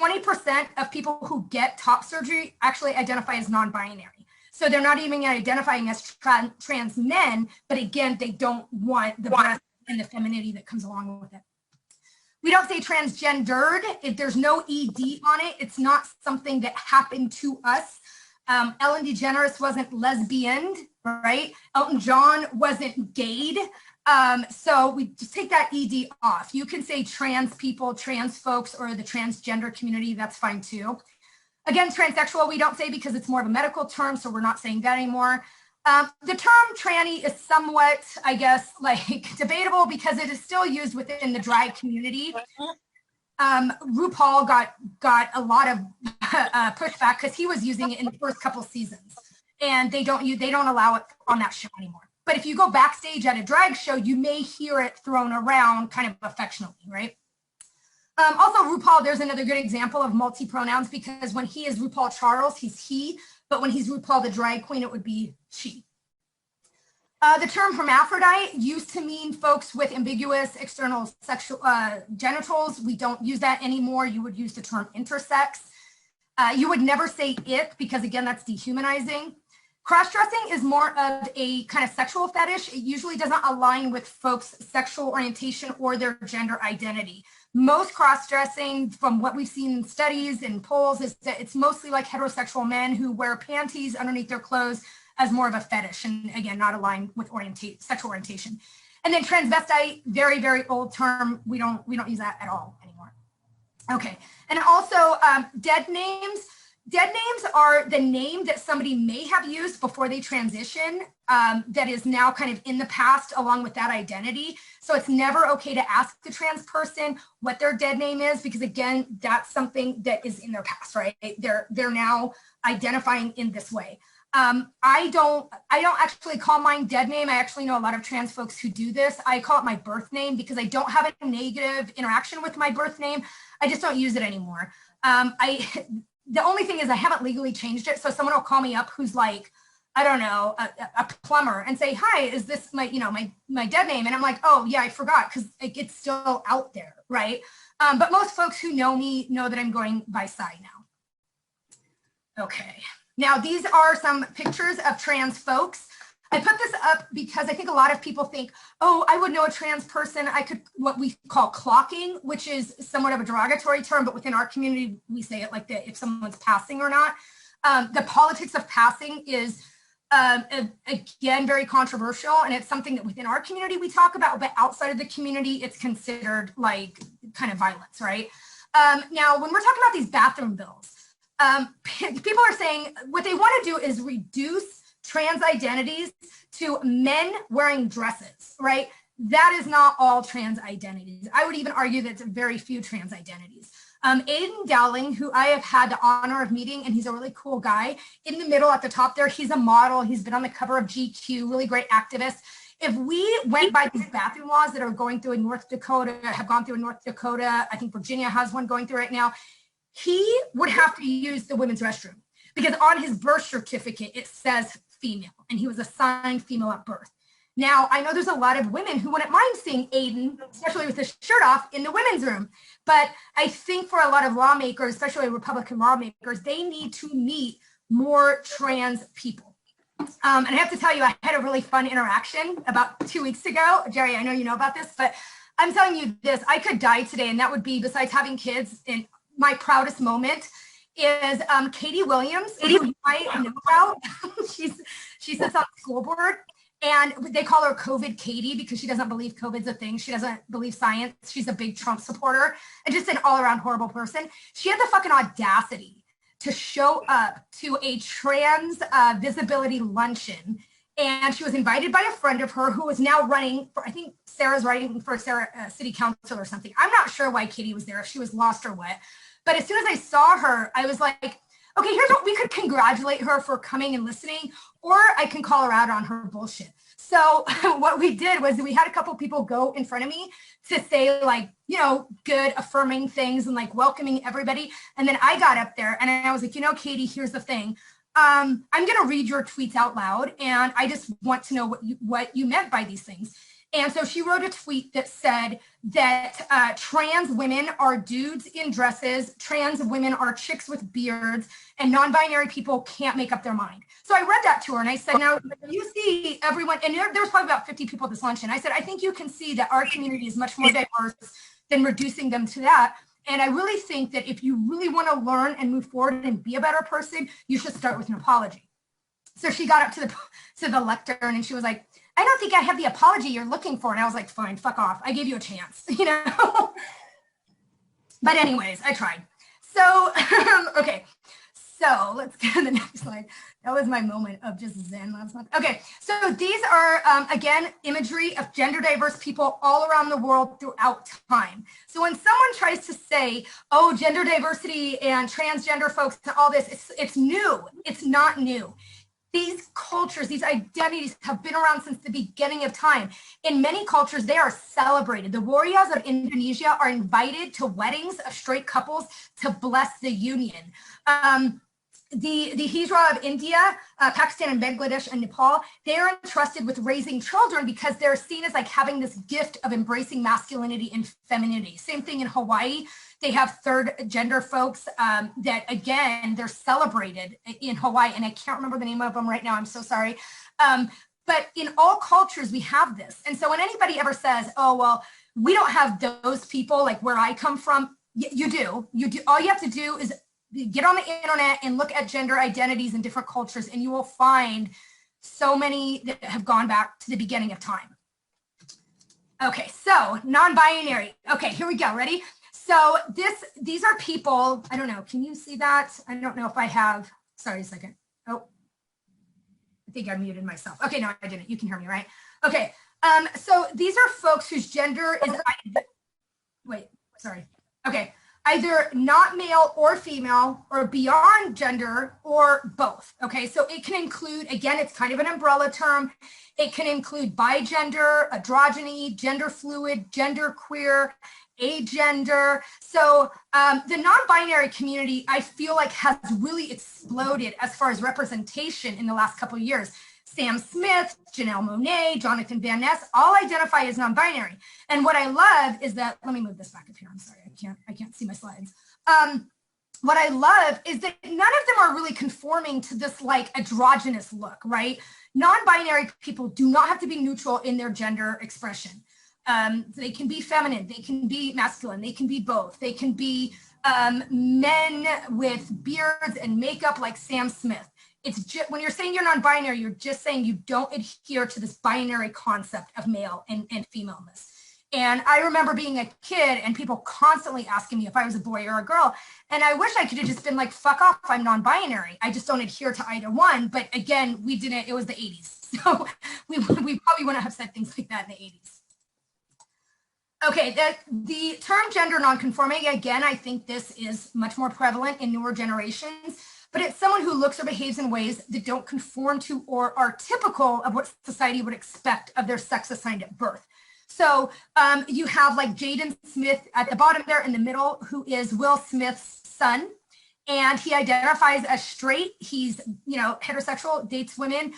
20% of people who get top surgery actually identify as non-binary. So they're not even identifying as trans men, but again, they don't want the breast and the femininity that comes along with it. We don't say transgendered. If there's no ED on it, it's not something that happened to us. Ellen DeGeneres wasn't lesbian, right? Elton John wasn't gayed. So we just take that ED off. You can say trans people, trans folks, or the transgender community, that's fine too. Again, transsexual, we don't say because it's more of a medical term, so we're not saying that anymore. The term tranny is somewhat, I guess, like debatable because it is still used within the drag community. RuPaul got a lot of pushback because he was using it in the first couple seasons, and they don't allow it on that show anymore. But if you go backstage at a drag show, you may hear it thrown around kind of affectionately, right? Also, RuPaul, there's another good example of multi-pronouns because when he is RuPaul Charles, he's he, but when he's RuPaul the drag queen, it would be she. The term hermaphrodite used to mean folks with ambiguous external sexual genitals. We don't use that anymore. You would use the term intersex. You would never say it because, again, that's dehumanizing. Cross-dressing is more of a kind of sexual fetish. It usually doesn't align with folks' sexual orientation or their gender identity. Most cross-dressing, from what we've seen in studies and polls, is that it's mostly like heterosexual men who wear panties underneath their clothes as more of a fetish, and again, not aligned with sexual orientation. And then transvestite, very, very old term. We don't use that at all anymore. Okay, and also dead names. Dead names are the name that somebody may have used before they transition that is now kind of in the past along with that identity. So it's never okay to ask the trans person what their dead name is because, again, that's something that is in their past, right? They're now identifying in this way. I don't actually call mine dead name. I actually know a lot of trans folks who do this. I call it my birth name because I don't have a negative interaction with my birth name. I just don't use it anymore. The only thing is I haven't legally changed it. So someone will call me up who's like, I don't know, a plumber and say, hi, is this my dead name? And I'm like, oh yeah, I forgot because it's still out there, right? But most folks who know me know that I'm going by Psy now. Okay, now these are some pictures of trans folks. I put this up because I think a lot of people think, oh, I would know a trans person. I could, what we call clocking, which is somewhat of a derogatory term, but within our community, we say it like that if someone's passing or not. The politics of passing is, again, very controversial. And it's something that within our community we talk about, but outside of the community, it's considered like kind of violence, right? Now, when we're talking about these bathroom bills, people are saying what they want to do is reduce trans identities to men wearing dresses, right? That is not all trans identities. I would even argue that it's very few trans identities. Aiden Dowling, who I have had the honor of meeting, and he's a really cool guy. In the middle at the top there, he's a model. He's been on the cover of GQ, really great activist. If we went by these bathroom laws that are going through in North Dakota, have gone through in North Dakota, I think Virginia has one going through right now, he would have to use the women's restroom because on his birth certificate, it says female, and he was assigned female at birth. Now, I know there's a lot of women who wouldn't mind seeing Aiden, especially with his shirt off, in the women's room. But I think for a lot of lawmakers, especially Republican lawmakers, they need to meet more trans people. And I have to tell you, I had a really fun interaction about 2 weeks ago. Jerry, I know you know about this, but I'm telling you this, I could die today, and that would be, besides having kids, in my proudest moment is Katie Williams, who you might know about. She sits on the school board. And they call her COVID Katie because she doesn't believe COVID's a thing. She doesn't believe science. She's a big Trump supporter and just an all-around horrible person. She had the fucking audacity to show up to a trans visibility luncheon. And she was invited by a friend of her who is now running for, I think Sarah's running for city council or something. I'm not sure why Katie was there, if she was lost or what. But as soon as I saw her, I was like, okay, here's what we could congratulate her for coming and listening, or I can call her out on her bullshit. So what we did was we had a couple people go in front of me to say, like, you know, good affirming things and like welcoming everybody. And then I got up there and I was like, you know, Katie, here's the thing. I'm going to read your tweets out loud. And I just want to know what you meant by these things. And so she wrote a tweet that said that trans women are dudes in dresses, trans women are chicks with beards, and non-binary people can't make up their mind. So I read that to her and I said, now you see everyone, and there was probably about 50 people at this luncheon. I said, I think you can see that our community is much more diverse than reducing them to that. And I really think that if you really want to learn and move forward and be a better person, you should start with an apology. So she got up to the lectern and she was like, I don't think I have the apology you're looking for. And I was like, fine, fuck off. I gave you a chance, you know? But anyways, I tried. So, okay. So let's get to the next slide. That was my moment of just zen last month. Okay, so these are, again, imagery of gender diverse people all around the world throughout time. So when someone tries to say, oh, gender diversity and transgender folks and all this, it's new. It's not new. These cultures, these identities have been around since the beginning of time. In many cultures, they are celebrated. The warriors of Indonesia are invited to weddings of straight couples to bless the union. The Hijra of India, Pakistan, and Bangladesh, and Nepal, they are entrusted with raising children because they're seen as like having this gift of embracing masculinity and femininity. Same thing in Hawaii. They have third gender folks that, again, they're celebrated in Hawaii. And I can't remember the name of them right now. I'm so sorry. But in all cultures, we have this. And so when anybody ever says, oh, well, we don't have those people like where I come from, you do. You do. All you have to do is get on the internet and look at gender identities in different cultures, and you will find so many that have gone back to the beginning of time. Okay, so non-binary. Okay, here we go. Ready? So these are people, I don't know, can you see that? I don't know if I have, sorry a second. Oh, I think I muted myself. Okay, no, I didn't. You can hear me, right? Okay, so these are folks whose gender is, wait, sorry. Okay, either not male or female or beyond gender or both. Okay, so it can include, again, it's kind of an umbrella term. It can include bigender, androgyny, gender fluid, gender queer, agender. So the non-binary community, I feel like, has really exploded as far as representation in the last couple of years. Sam Smith, Janelle Monáe, Jonathan Van Ness, all identify as non-binary. And what I love is that, let me move this back up here. I'm sorry, I can't see my slides. What I love is that none of them are really conforming to this like androgynous look, right? Non-binary people do not have to be neutral in their gender expression. They can be feminine, they can be masculine, they can be both. They can be men with beards and makeup like Sam Smith. It's just, when you're saying you're non-binary, you're just saying you don't adhere to this binary concept of male and femaleness. And I remember being a kid and people constantly asking me if I was a boy or a girl. And I wish I could have just been like, fuck off, I'm non-binary. I just don't adhere to either one. But again, we didn't, it was the 80s. So we probably wouldn't have said things like that in the 80s. Okay, the term gender non-conforming, again, I think this is much more prevalent in newer generations, but it's someone who looks or behaves in ways that don't conform to or are typical of what society would expect of their sex assigned at birth. So you have like Jaden Smith at the bottom there in the middle, who is Will Smith's son. and he identifies as straight. He's, you know, heterosexual, dates women,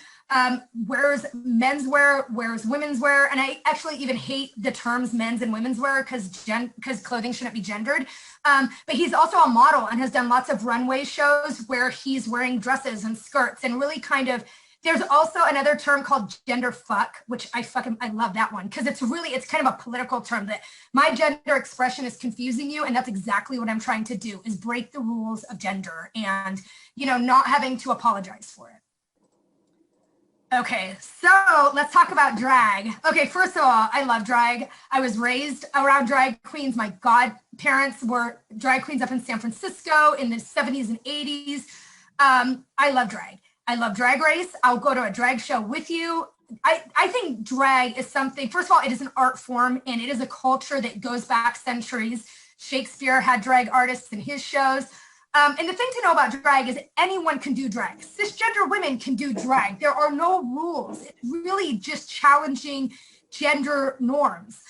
wears men's wear, wears women's wear. And I actually even hate the terms men's and women's wear because clothing shouldn't be gendered. But he's also a model and has done lots of runway shows where he's wearing dresses and skirts and really kind of, there's also another term called gender fuck, which I love that one because it's kind of a political term that my gender expression is confusing you. And that's exactly what I'm trying to do, is break the rules of gender and, you know, not having to apologize for it. Okay, so let's talk about drag. Okay, first of all, I love drag. I was raised around drag queens. My godparents were drag queens up in San Francisco in the 70s and 80s. I love drag. I love Drag Race. I'll go to a drag show with you. I think drag is something, first of all, it is an art form and it is a culture that goes back centuries. Shakespeare had drag artists in his shows. And the thing to know about drag is anyone can do drag. Cisgender women can do drag. There are no rules. It's really just challenging gender norms.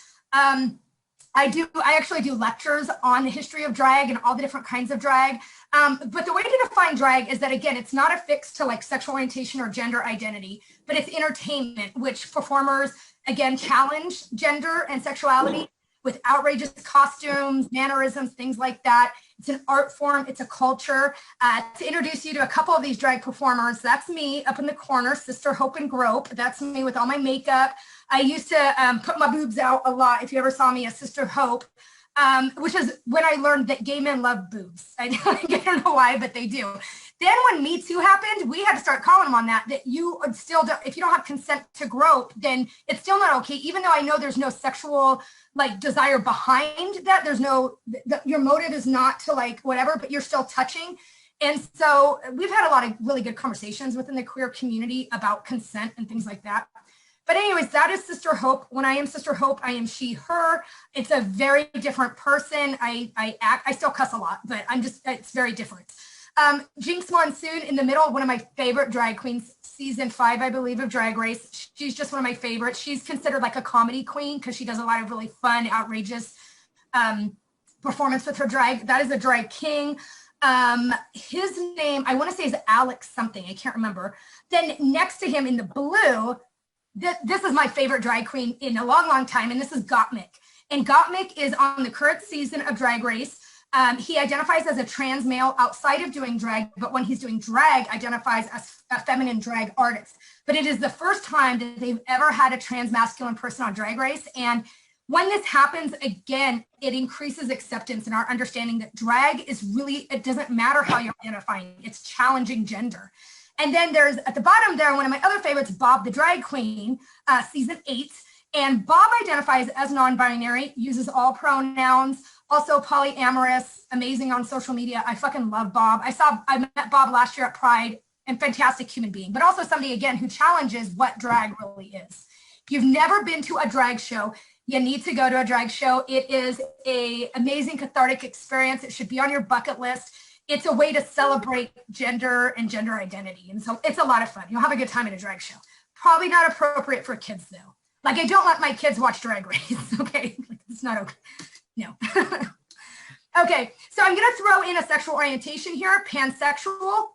I actually do lectures on the history of drag and all the different kinds of drag. But the way to define drag is that, again, it's not affixed to like sexual orientation or gender identity, but it's entertainment, which performers, again, challenge gender and sexuality with outrageous costumes, mannerisms, things like that. It's an art form. It's a culture. To introduce you to a couple of these drag performers, that's me up in the corner, Sister Hope and Grope. That's me with all my makeup. I used to put my boobs out a lot. If you ever saw me as Sister Hope, which is when I learned that gay men love boobs. I don't know why, but they do. Then when Me Too happened, we had to start calling them on that you still, if you don't have consent to grope, then it's still not okay. Even though I know there's no sexual like desire behind that, there's no, your motive is not to like whatever, but you're still touching. And so we've had a lot of really good conversations within the queer community about consent and things like that. But anyways, that is Sister Hope. When I am Sister Hope, I am she, her. It's a very different person. I still cuss a lot, but it's very different. Jinx Monsoon in the middle, one of my favorite drag queens, season 5, I believe, of Drag Race. She's just one of my favorites. She's considered like a comedy queen because she does a lot of really fun, outrageous performance with her drag. That is a drag king. His name, I want to say, is Alex something. I can't remember. Then next to him in the blue, this is my favorite drag queen in a long, long time, and this is Gottmik. And Gottmik is on the current season of Drag Race. He identifies as a trans male outside of doing drag, but when he's doing drag, identifies as a feminine drag artist. But it is the first time that they've ever had a trans masculine person on Drag Race. And when this happens, again, it increases acceptance and our understanding that drag is really, it doesn't matter how you're identifying, it's challenging gender. And then there's at the bottom there, one of my other favorites, Bob the Drag Queen, season 8. And Bob identifies as non-binary, uses all pronouns, also polyamorous, amazing on social media. I fucking love Bob. I met Bob last year at Pride, and fantastic human being, but also somebody, again, who challenges what drag really is. If you've never been to a drag show, you need to go to a drag show. It is an amazing cathartic experience. It should be on your bucket list. It's a way to celebrate gender and gender identity. And so it's a lot of fun. You'll have a good time at a drag show. Probably not appropriate for kids though. Like I don't let my kids watch Drag Race, okay? It's not okay, no. Okay, so I'm gonna throw in a sexual orientation here, pansexual.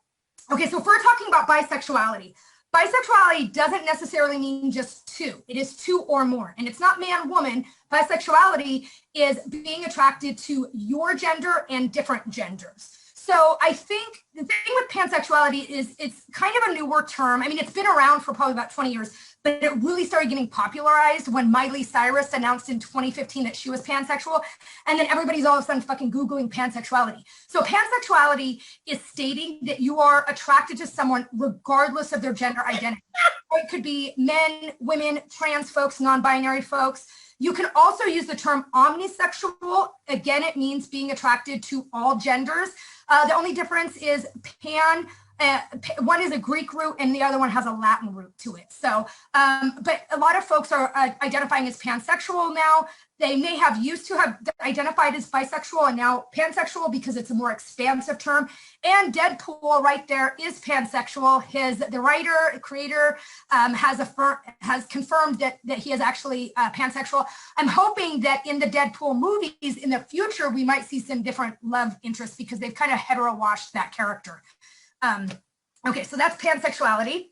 Okay, so if we're talking about bisexuality, bisexuality doesn't necessarily mean just two. It is two or more, and it's not man, woman. Bisexuality is being attracted to your gender and different genders. So I think the thing with pansexuality is it's kind of a newer term. I mean, it's been around for probably about 20 years, but it really started getting popularized when Miley Cyrus announced in 2015 that she was pansexual. And then everybody's all of a sudden fucking Googling pansexuality. So pansexuality is stating that you are attracted to someone regardless of their gender identity. It could be men, women, trans folks, non-binary folks. You can also use the term omnisexual. Again, it means being attracted to all genders. The only difference is pan One is a Greek root and the other one has a Latin root to it. So, but a lot of folks are identifying as pansexual now. They may have used to have identified as bisexual and now pansexual because it's a more expansive term. And Deadpool right there is pansexual. The writer, creator has confirmed that he is actually pansexual. I'm hoping that in the Deadpool movies in the future, we might see some different love interests because they've kind of hetero-washed that character. Okay, so that's pansexuality.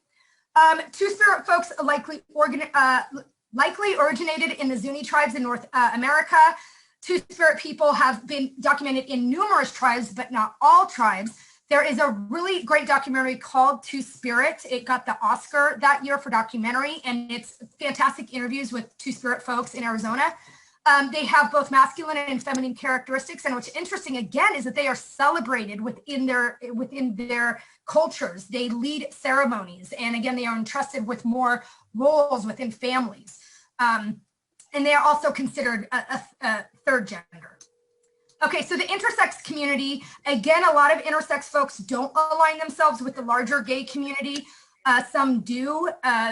Two-spirit folks likely originated in the Zuni tribes in North America. Two-spirit people have been documented in numerous tribes, but not all tribes. There is a really great documentary called Two-Spirit. It got the Oscar that year for documentary, and it's fantastic interviews with Two-Spirit folks in Arizona. They have both masculine and feminine characteristics, and what's interesting again is that they are celebrated within their cultures. They lead ceremonies, and again, they are entrusted with more roles within families. And they are also considered a third gender. Okay, so the intersex community, again, a lot of intersex folks don't align themselves with the larger gay community. Some do.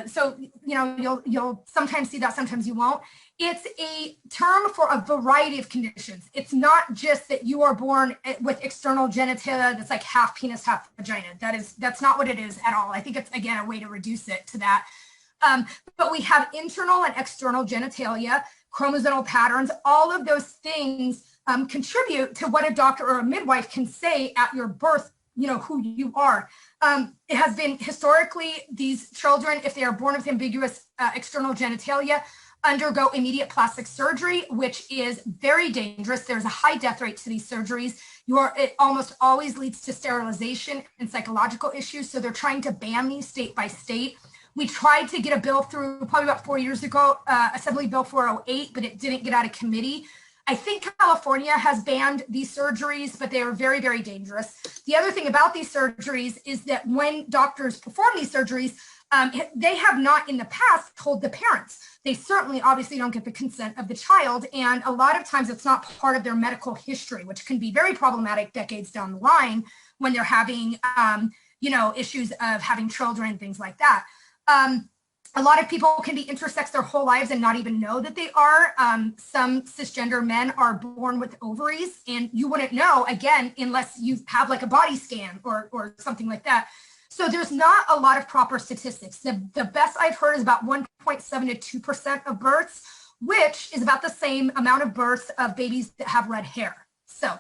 So, you know, you'll sometimes see that, sometimes you won't. It's a term for a variety of conditions. It's not just that you are born with external genitalia that's like half penis, half vagina. That's not what it is at all. I think it's, again, a way to reduce it to that. But we have internal and external genitalia, chromosomal patterns, all of those things contribute to what a doctor or a midwife can say at your birth, you know, who you are. It has been historically, these children, if they are born with ambiguous external genitalia, undergo immediate plastic surgery, which is very dangerous. There's a high death rate to these surgeries. It almost always leads to sterilization and psychological issues. So they're trying to ban these state by state. We tried to get a bill through probably about 4 years ago, Assembly Bill 408, but it didn't get out of committee. I think California has banned these surgeries, but they are very, very dangerous. The other thing about these surgeries is that when doctors perform these surgeries, they have not in the past told the parents. They certainly obviously don't get the consent of the child. And a lot of times it's not part of their medical history, which can be very problematic decades down the line when they're having, you know, issues of having children, things like that. A lot of people can be intersex their whole lives and not even know that they are. Some cisgender men are born with ovaries, and you wouldn't know, again, unless you have like a body scan or something like that. So there's not a lot of proper statistics. The best I've heard is about 1.7 to 2% of births, which is about the same amount of births of babies that have red hair. So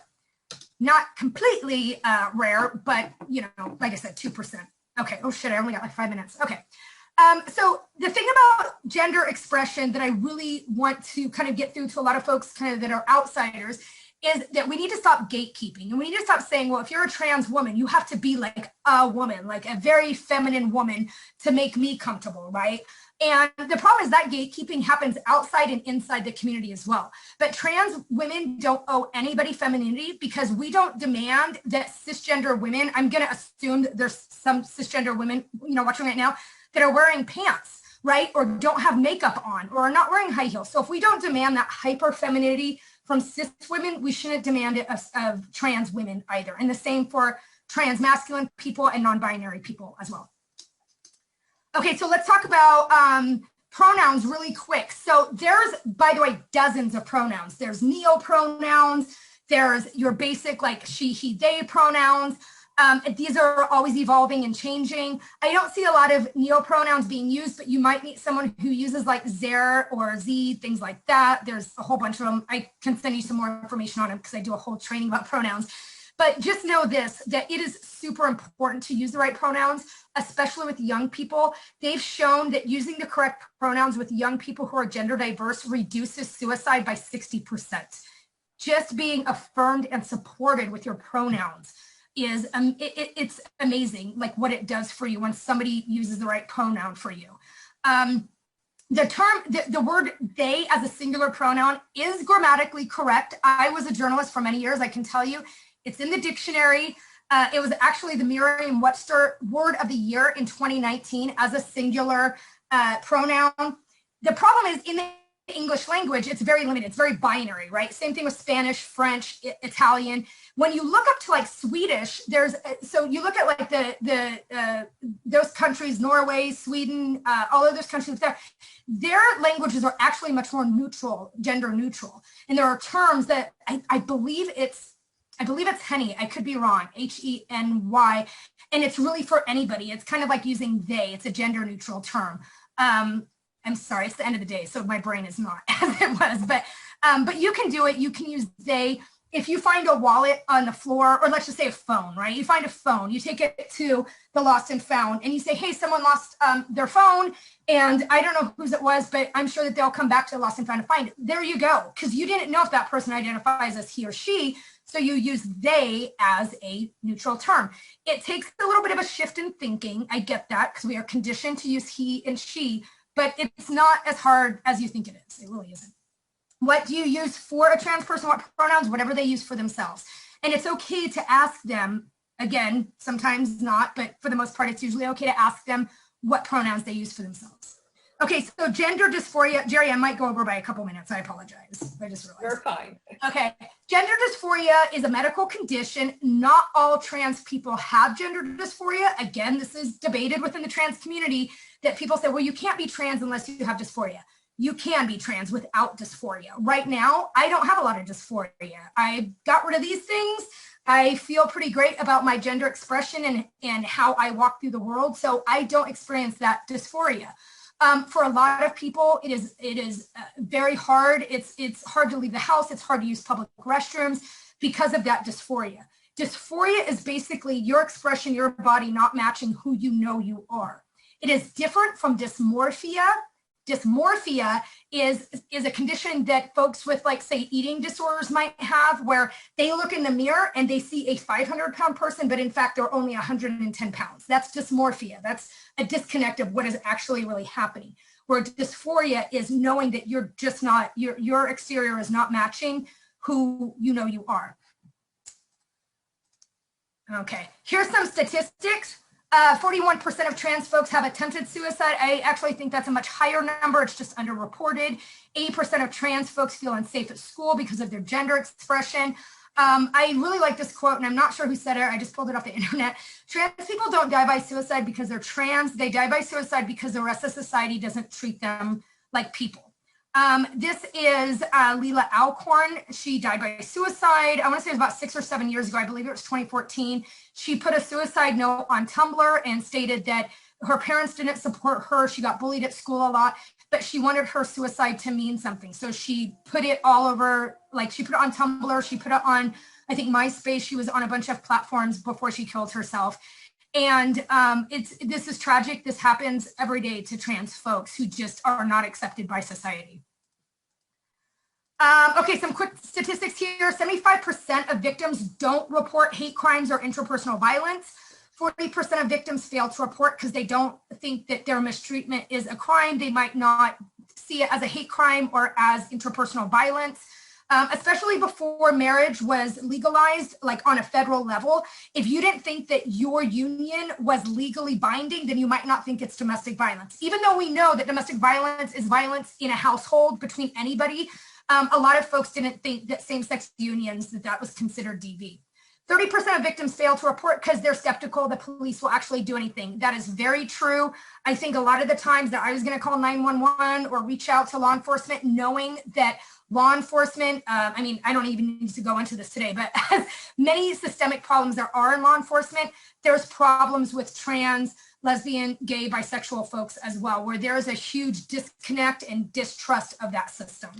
not completely rare, but, you know, like I said, 2%. Okay, oh shit, I only got like 5 minutes. Okay. So the thing about gender expression that I really want to kind of get through to a lot of folks kind of that are outsiders is that we need to stop gatekeeping, and we need to stop saying, well, if you're a trans woman, you have to be like a woman, like a very feminine woman to make me comfortable, right? And the problem is that gatekeeping happens outside and inside the community as well. But trans women don't owe anybody femininity because we don't demand that cisgender women, I'm going to assume that there's some cisgender women, you know, watching right now that are wearing pants, right? Or don't have makeup on or are not wearing high heels. So if we don't demand that hyper femininity from cis women, we shouldn't demand it of trans women either. And the same for trans masculine people and non-binary people as well. Okay, so let's talk about pronouns really quick. So there's, by the way, dozens of pronouns. There's neo-pronouns. There's your basic like she, he, they pronouns. These are always evolving and changing. I don't see a lot of neo-pronouns being used, but you might meet someone who uses like zer or z, things like that. There's a whole bunch of them. I can send you some more information on them because I do a whole training about pronouns. But just know this, that it is super important to use the right pronouns, especially with young people. They've shown that using the correct pronouns with young people who are gender diverse reduces suicide by 60%. Just being affirmed and supported with your pronouns is, it's amazing, like what it does for you when somebody uses the right pronoun for you. The word they as a singular pronoun is grammatically correct. I was a journalist for many years, I can tell you. It's in the dictionary. It was actually the Merriam-Webster Word of the Year in 2019 as a singular pronoun. The problem is in the English language, it's very limited. It's very binary, right? Same thing with Spanish, French, Italian. When you look up to like Swedish, so you look at like those countries, Norway, Sweden, all of those countries there, their languages are actually much more neutral, gender neutral. And there are terms that I believe it's Henny. I could be wrong, H-E-N-Y. And it's really for anybody. It's kind of like using they. It's a gender neutral term. I'm sorry, it's the end of the day, so my brain is not as it was. But you can do it. You can use they. If you find a wallet on the floor, or let's just say a phone, right? You find a phone, you take it to the lost and found, and you say, hey, someone lost their phone, and I don't know whose it was, but I'm sure that they'll come back to the lost and found to find it. There you go, because you didn't know if that person identifies as he or she, so you use they as a neutral term. It takes a little bit of a shift in thinking. I get that, because we are conditioned to use he and she, but it's not as hard as you think it is. It really isn't. What do you use for a trans person? What pronouns? Whatever they use for themselves. And it's okay to ask them, again, sometimes not, but for the most part, it's usually okay to ask them what pronouns they use for themselves. Okay, so gender dysphoria, Jerry, I might go over by a couple minutes. I apologize. I just realized. You're fine. Okay, gender dysphoria is a medical condition. Not all trans people have gender dysphoria. Again, this is debated within the trans community that people say, well, you can't be trans unless you have dysphoria. You can be trans without dysphoria. Right now, I don't have a lot of dysphoria. I got rid of these things. I feel pretty great about my gender expression and how I walk through the world. So I don't experience that dysphoria. For a lot of people, it is very hard. It's hard to leave the house. It's hard to use public restrooms because of that dysphoria. Dysphoria is basically your expression, your body not matching who you know you are. It is different from dysmorphia. Dysmorphia is a condition that folks with, like, say, eating disorders might have, where they look in the mirror and they see a 500-pound person, but in fact, they're only 110 pounds. That's dysmorphia. That's a disconnect of what is actually really happening. Where dysphoria is knowing that you're just not, your exterior is not matching who you know you are. Okay, here's some statistics. 41% of trans folks have attempted suicide. I actually think that's a much higher number. It's just underreported. 80% of trans folks feel unsafe at school because of their gender expression. I really like this quote, and I'm not sure who said it. I just pulled it off the internet. Trans people don't die by suicide because they're trans. They die by suicide because the rest of society doesn't treat them like people. This is Leela Alcorn. She died by suicide. I want to say it was about 6 or 7 years ago. I believe it was 2014. She put a suicide note on Tumblr and stated that her parents didn't support her. She got bullied at school a lot, but she wanted her suicide to mean something. So she put it all over, like, she put it on Tumblr. She put it on, I think, MySpace. She was on a bunch of platforms before she killed herself. And this is tragic. This happens every day to trans folks who just are not accepted by society. Okay, some quick statistics here. 75% of victims don't report hate crimes or interpersonal violence. 40% of victims fail to report because they don't think that their mistreatment is a crime. They might not see it as a hate crime or as interpersonal violence. Especially before marriage was legalized, like on a federal level. If you didn't think that your union was legally binding, then you might not think it's domestic violence. Even though we know that domestic violence is violence in a household between anybody, a lot of folks didn't think that same-sex unions, that was considered DV. 30% of victims fail to report because they're skeptical the police will actually do anything. That is very true. I think a lot of the times that I was going to call 911 or reach out to law enforcement, knowing that law enforcement, I mean, I don't even need to go into this today, but as many systemic problems there are in law enforcement, there's problems with trans, lesbian, gay, bisexual folks as well, where there is a huge disconnect and distrust of that system.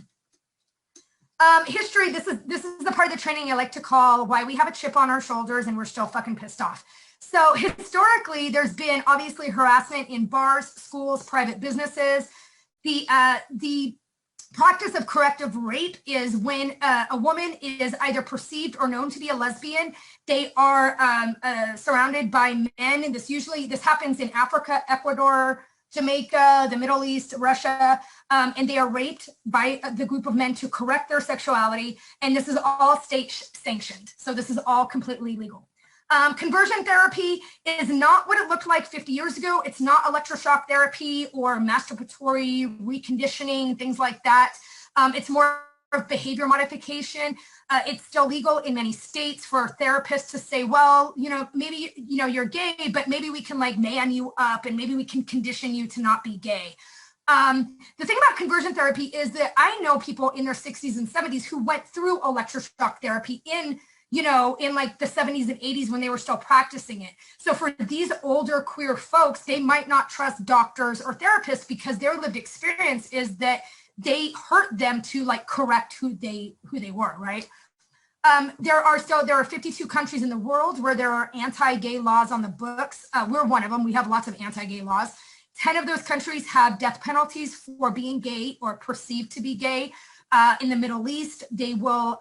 History, this is the part of the training I like to call why we have a chip on our shoulders and we're still fucking pissed off. So historically, there's been obviously harassment in bars, schools, private businesses. The practice of corrective rape is when a woman is either perceived or known to be a lesbian. They are surrounded by men, and this happens in Africa, Ecuador, Jamaica, the Middle East, Russia, and they are raped by the group of men to correct their sexuality. And this is all state sanctioned. So this is all completely legal. Conversion therapy is not what it looked like 50 years ago. It's not electroshock therapy or masturbatory reconditioning, things like that. It's more of behavior modification. It's still legal in many states for therapists to say, well, maybe, you're gay, but maybe we can like man you up and maybe we can condition you to not be gay. The thing about conversion therapy is that I know people in their 60s and 70s who went through electroshock therapy in like the 70s and 80s when they were still practicing it. So for these older queer folks, they might not trust doctors or therapists because their lived experience is that they hurt them to like correct who they were, right? There are 52 countries in the world where there are anti-gay laws on the books. We're one of them. We have lots of anti-gay laws. 10 of those countries have death penalties for being gay or perceived to be gay. In the Middle East, they will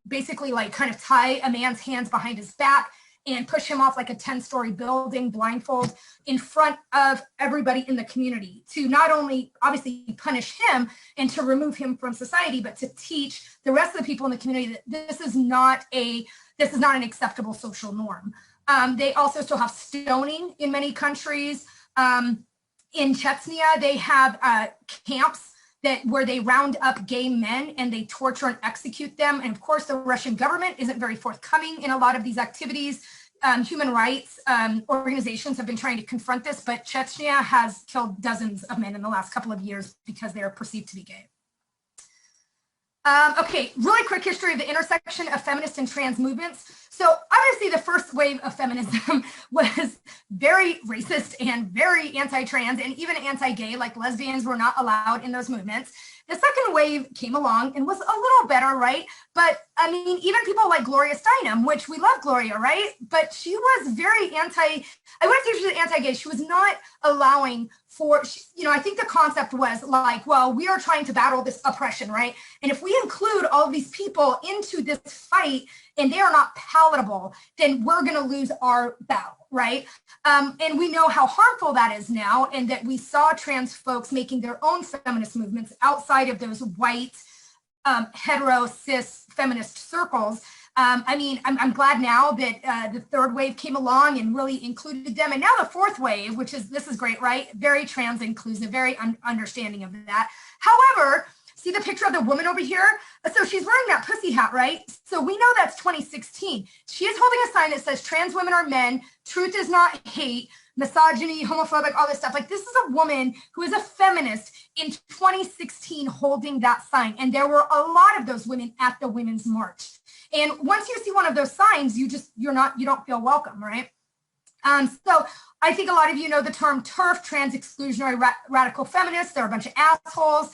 basically like kind of tie a man's hands behind his back and push him off like a 10-story building blindfold in front of everybody in the community to not only obviously punish him and to remove him from society, but to teach the rest of the people in the community that this is not an acceptable social norm. They also still have stoning in many countries. In Chechnya, they have camps where they round up gay men and they torture and execute them. And of course, the Russian government isn't very forthcoming in a lot of these activities. Human rights organizations have been trying to confront this, but Chechnya has killed dozens of men in the last couple of years because they are perceived to be gay. Okay, really quick history of the intersection of feminist and trans movements. So obviously the first wave of feminism was very racist and very anti-trans and even anti-gay, like lesbians were not allowed in those movements. The second wave came along and was a little better, right? But I mean, even people like Gloria Steinem, which we love Gloria, right? But she was very I wouldn't say she was anti-gay. She was not allowing for, I think the concept was like, well, we are trying to battle this oppression, right? And if we include all of these people into this fight and they are not palatable, then we're going to lose our battle, right? And we know how harmful that is now, and that we saw trans folks making their own feminist movements outside of those white, hetero, cis feminist circles. I mean, I'm glad now that the third wave came along and really included them. And now the fourth wave, this is great, right? Very trans inclusive, very understanding of that. However, see the picture of the woman over here? So she's wearing that pussy hat, right? So we know that's 2016. She is holding a sign that says trans women are men, truth is not hate, misogyny, homophobic, all this stuff. Like, this is a woman who is a feminist in 2016 holding that sign. And there were a lot of those women at the Women's March. And once you see one of those signs, you don't feel welcome, right? So I think a lot of you know the term TERF, trans exclusionary radical feminists. They're a bunch of assholes.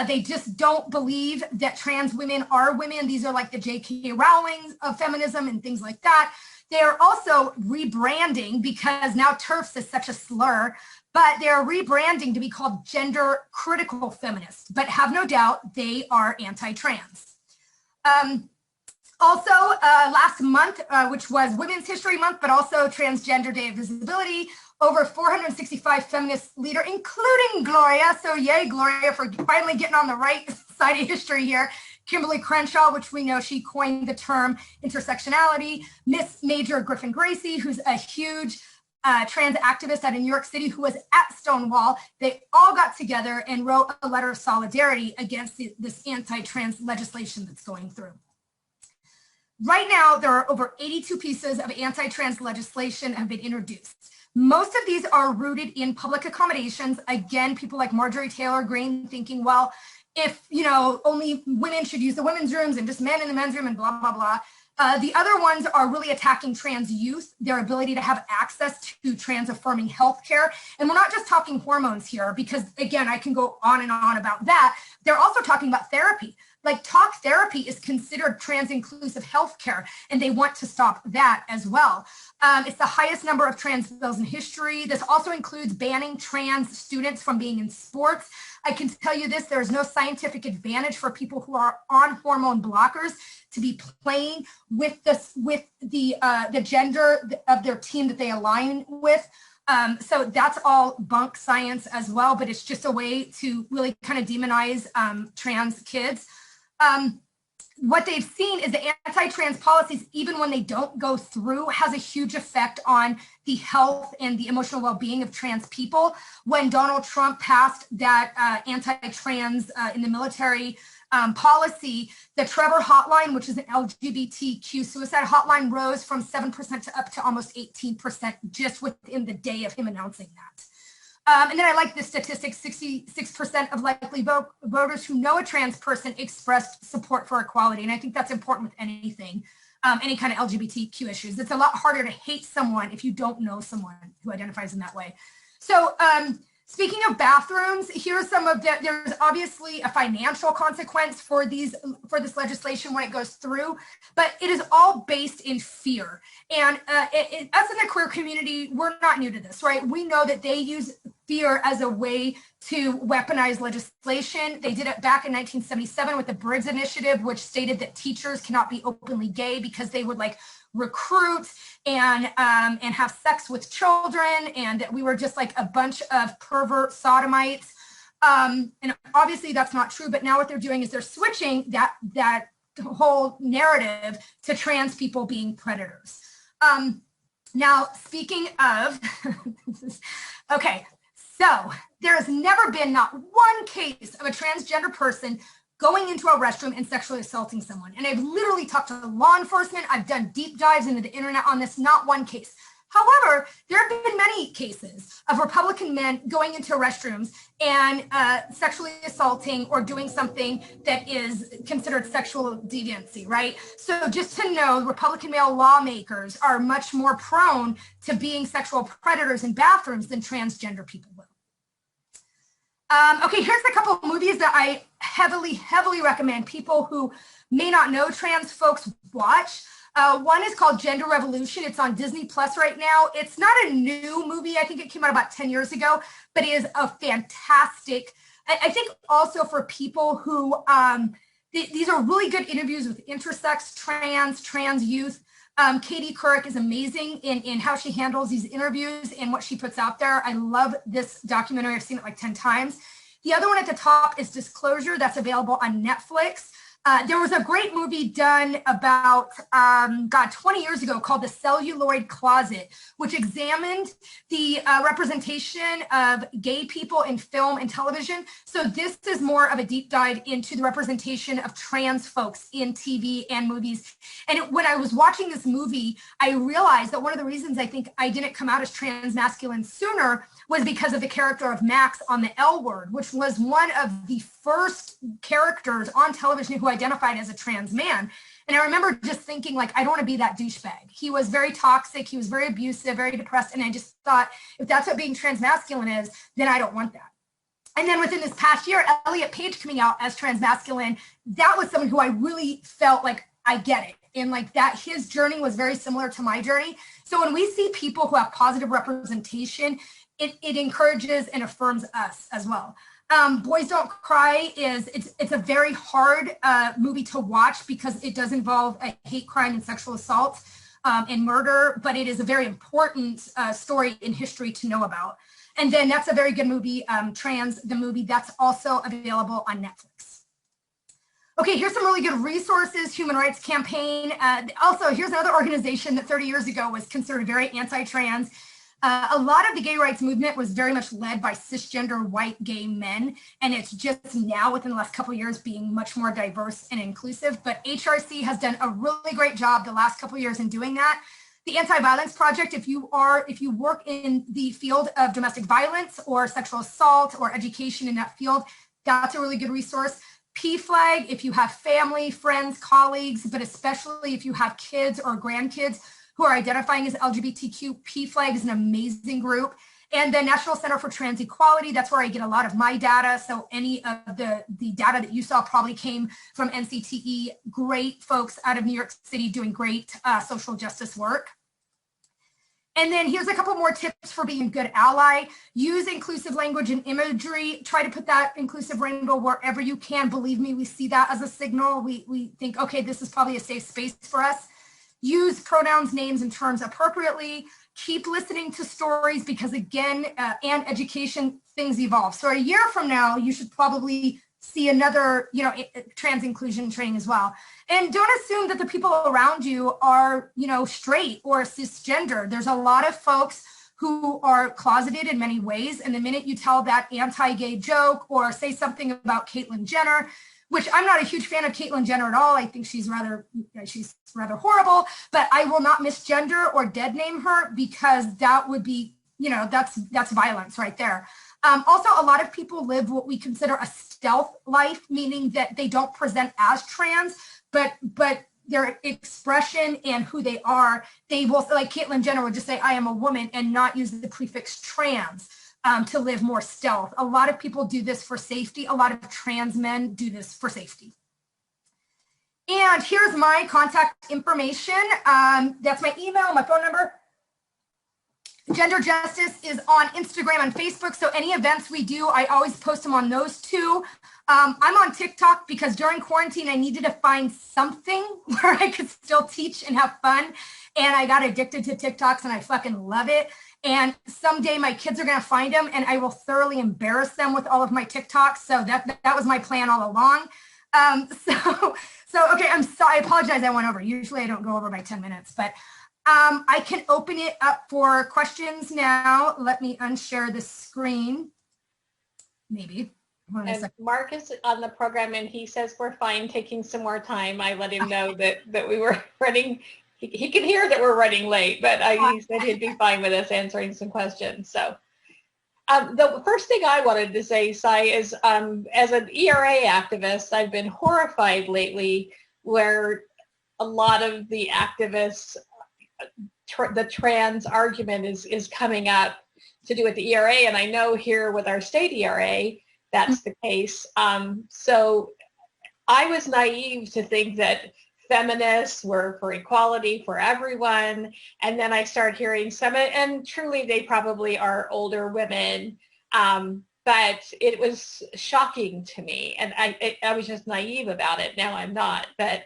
They just don't believe that trans women are women. These are like the J.K. Rowling of feminism and things like that. They are also rebranding because now TERFs is such a slur, but they're rebranding to be called gender critical feminists. But have no doubt, they are anti-trans. Also, last month, which was Women's History Month, but also Transgender Day of Visibility, over 465 feminist leaders, including Gloria. So yay, Gloria, for finally getting on the right side of history here. Kimberly Crenshaw, which we know she coined the term intersectionality. Miss Major Griffin Gracie, who's a huge trans activist out of New York City who was at Stonewall. They all got together and wrote a letter of solidarity against this anti-trans legislation that's going through. Right now, there are over 82 pieces of anti-trans legislation have been introduced. Most of these are rooted in public accommodations. Again, people like Marjorie Taylor Greene thinking, well, if, only women should use the women's rooms and just men in the men's room and blah, blah, blah. The other ones are really attacking trans youth, their ability to have access to trans-affirming healthcare. And we're not just talking hormones here because, again, I can go on and on about that. They're also talking about therapy. Like, talk therapy is considered trans-inclusive healthcare, and they want to stop that as well. It's the highest number of trans bills in history. This also includes banning trans students from being in sports. I can tell you this, there's no scientific advantage for people who are on hormone blockers to be playing with the gender of their team that they align with. So that's all bunk science as well, but it's just a way to really kind of demonize trans kids. what they've seen is the anti-trans policies, even when they don't go through, has a huge effect on the health and the emotional well-being of trans people. When Donald Trump passed that anti-trans in the military policy, the Trevor hotline, which is an LGBTQ suicide hotline, rose from 7% to up to almost 18% just within the day of him announcing that. And then I like this statistic, 66% of likely voters who know a trans person expressed support for equality. And I think that's important with anything, any kind of LGBTQ issues. It's a lot harder to hate someone if you don't know someone who identifies in that way. So speaking of bathrooms, here's some of the, there's obviously a financial consequence for this legislation when it goes through, but it is all based in fear. And us in the queer community, we're not new to this, right? We know that they use fear as a way to weaponize legislation. They did it back in 1977 with the Briggs Initiative, which stated that teachers cannot be openly gay because they would like recruit and have sex with children, and that we were just like a bunch of pervert sodomites. And obviously that's not true, but now what they're doing is they're switching that whole narrative to trans people being predators. Now, speaking of, okay, so there has never been not one case of a transgender person going into a restroom and sexually assaulting someone. And I've literally talked to law enforcement. I've done deep dives into the internet on this, not one case. However, there have been many cases of Republican men going into restrooms and sexually assaulting or doing something that is considered sexual deviancy, right? So just to know, Republican male lawmakers are much more prone to being sexual predators in bathrooms than transgender people will. Okay, here's a couple of movies that I heavily recommend people who may not know trans folks watch. One is called Gender Revolution. It's on Disney Plus right now. It's not a new movie. I think it came out about 10 years ago, but it is a fantastic, I think also for people who, these are really good interviews with intersex, trans youth. Katie Couric is amazing in how she handles these interviews and what she puts out there. I love this documentary. I've seen it like 10 times. The other one at the top is Disclosure. That's available on Netflix. There was a great movie done about, 20 years ago called The Celluloid Closet, which examined the representation of gay people in film and television. So this is more of a deep dive into the representation of trans folks in TV and movies. And when I was watching this movie, I realized that one of the reasons I think I didn't come out as trans masculine sooner was because of the character of Max on The L Word, which was one of the first characters on television who identified as a trans man. And I remember just thinking, like, I don't want to be that douchebag. He was very toxic. He was very abusive, very depressed. And I just thought, if that's what being trans masculine is, then I don't want that. And then within this past year, Elliot Page coming out as trans masculine, that was someone who I really felt like I get it. And like that, his journey was very similar to my journey. So when we see people who have positive representation, it encourages and affirms us as well. Boys Don't Cry it's a very hard movie to watch because it does involve a hate crime and sexual assault and murder, but it is a very important story in history to know about. And then that's a very good movie, Trans, the movie, that's also available on Netflix. Okay, here's some really good resources, Human Rights Campaign. Also, here's another organization that 30 years ago was considered very anti-trans. A lot of the gay rights movement was very much led by cisgender white gay men, and it's just now within the last couple of years being much more diverse and inclusive. But HRC has done a really great job the last couple of years in doing that. The Anti-Violence Project, if you work in the field of domestic violence or sexual assault or education in that field, that's a really good resource. PFLAG, if you have family, friends, colleagues, but especially if you have kids or grandkids who are identifying as LGBTQ, PFLAG is an amazing group. And the National Center for Trans Equality, that's where I get a lot of my data. So any of the data that you saw probably came from NCTE. Great folks out of New York City doing great social justice work. And then here's a couple more tips for being a good ally. Use inclusive language and imagery. Try to put that inclusive rainbow wherever you can. Believe me, we see that as a signal. We think, okay, this is probably a safe space for us. Use pronouns, names, and terms appropriately. Keep listening to stories because, again, and education, things evolve. So a year from now, you should probably see another, you know, trans inclusion training as well. And don't assume that the people around you are, you know, straight or cisgender. There's a lot of folks who are closeted in many ways. And the minute you tell that anti-gay joke or say something about Caitlyn Jenner, which I'm not a huge fan of Caitlyn Jenner at all. I think she's rather horrible, but I will not misgender or dead name her because that would be, you know, that's violence right there. Also, a lot of people live what we consider a stealth life, meaning that they don't present as trans, but their expression and who they are, they will, like Caitlyn Jenner would just say, I am a woman and not use the prefix trans to live more stealth. A lot of people do this for safety. A lot of trans men do this for safety. And here's my contact information. That's my email, my phone number. Gender Justice is on Instagram and Facebook. So any events we do, I always post them on those two. I'm on TikTok because during quarantine, I needed to find something where I could still teach and have fun. And I got addicted to TikToks and I fucking love it. And someday my kids are going to find them and I will thoroughly embarrass them with all of my TikToks. So that was my plan all along. So okay, I'm sorry. I apologize. I went over. Usually I don't go over by 10 minutes, but I can open it up for questions now. Let me unshare the screen. Maybe. And Mark is on the program and he says we're fine taking some more time. I let him know that we were running. He can hear that we're running late, but he said he'd be fine with us answering some questions. So the first thing I wanted to say, Sai, is as an ERA activist, I've been horrified lately where a lot of the activists, the trans argument is coming up to do with the ERA. And I know here with our state ERA, that's the case. So I was naive to think that feminists were for equality for everyone. And then I started hearing some, and truly they probably are older women. But it was shocking to me. And I was just naive about it. Now I'm not. But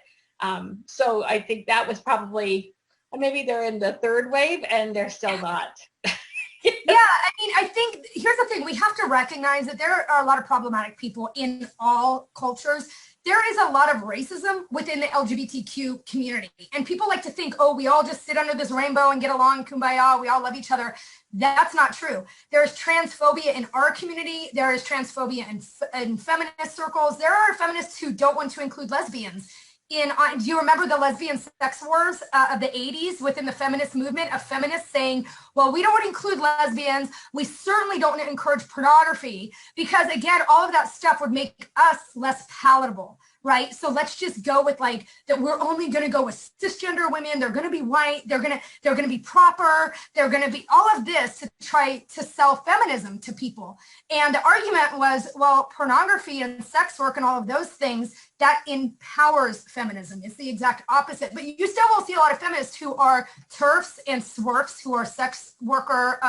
so I think that was probably, maybe they're in the third wave and they're still not. Yeah, I mean, I think here's the thing. We have to recognize that there are a lot of problematic people in all cultures. There is a lot of racism within the LGBTQ community. And people like to think, oh, we all just sit under this rainbow and get along, kumbaya, we all love each other. That's not true. There's transphobia in our community. There is transphobia in feminist circles. There are feminists who don't want to include lesbians. Do you remember the lesbian sex wars of the 80s within the feminist movement of feminists saying, well, we don't want to include lesbians. We certainly don't want to encourage pornography because, again, all of that stuff would make us less palatable, right? So let's just go with like that. We're only going to go with cisgender women. They're going to be white. They're going to be proper. They're going to be all of this to try to sell feminism to people. And the argument was, well, pornography and sex work and all of those things, that empowers feminism. It's the exact opposite. But you still will see a lot of feminists who are TERFs and SWERFs, who are sex worker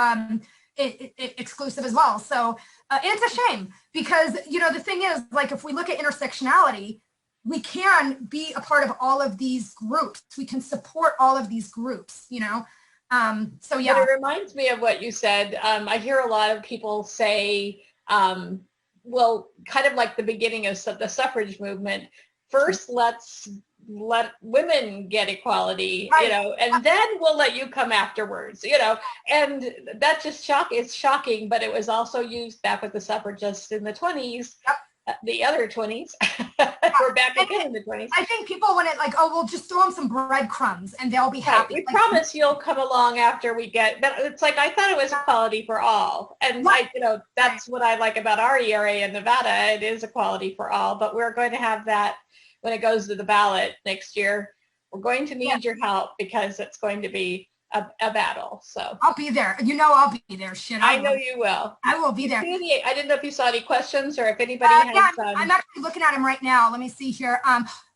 exclusive as well. So it's a shame because, you know, the thing is, like, if we look at intersectionality, we can be a part of all of these groups. We can support all of these groups, you know? So yeah. But it reminds me of what you said. I hear a lot of people say, well, kind of like the beginning of the suffrage movement, first let's let women get equality, right, you know, and then we'll let you come afterwards, you know, and that just it's shocking, but it was also used back with the suffragists in the 20s, the other 20s. We're back again in the 20s. I think people want it like, oh, we'll just throw them some breadcrumbs and they'll be happy. We promise you'll come along after we get, but it's like, I thought it was equality for all. And you know, that's what I like about our ERA in Nevada. It is equality for all, but we're going to have that when it goes to the ballot next year. We're going to need your help because it's going to be a battle. So I'll be there. You know, I'll be there. Shit, I know you will. I will be there. I didn't know if you saw any questions or if anybody has. Yeah, I'm actually looking at him right now. Let me see here.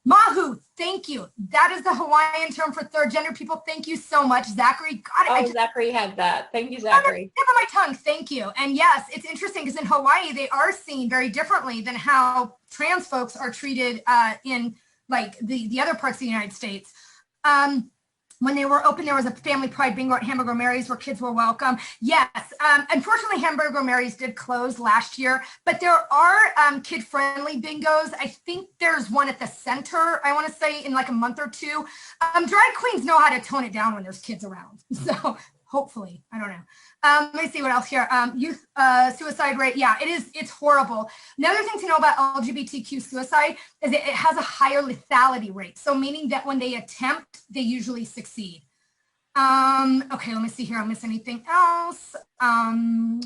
Mahu, thank you. That is the Hawaiian term for third gender people. Thank you so much, Zachary. God, Zachary had that. Thank you, Zachary. Tip of my tongue. Thank you. And yes, it's interesting because in Hawaii they are seen very differently than how trans folks are treated in like the other parts of the United States. When they were open, there was a family pride bingo at Hamburger Mary's where kids were welcome. Yes, unfortunately, Hamburger Mary's did close last year, but there are kid-friendly bingos. I think there's one at the center, I want to say, in like a month or two. Drag queens know how to tone it down when there's kids around. So hopefully, I don't know. Let me see what else here. Youth suicide rate. Yeah, it's horrible. Another thing to know about LGBTQ suicide is it has a higher lethality rate. So meaning that when they attempt, they usually succeed. Okay, let me see here. I miss anything else? Oh,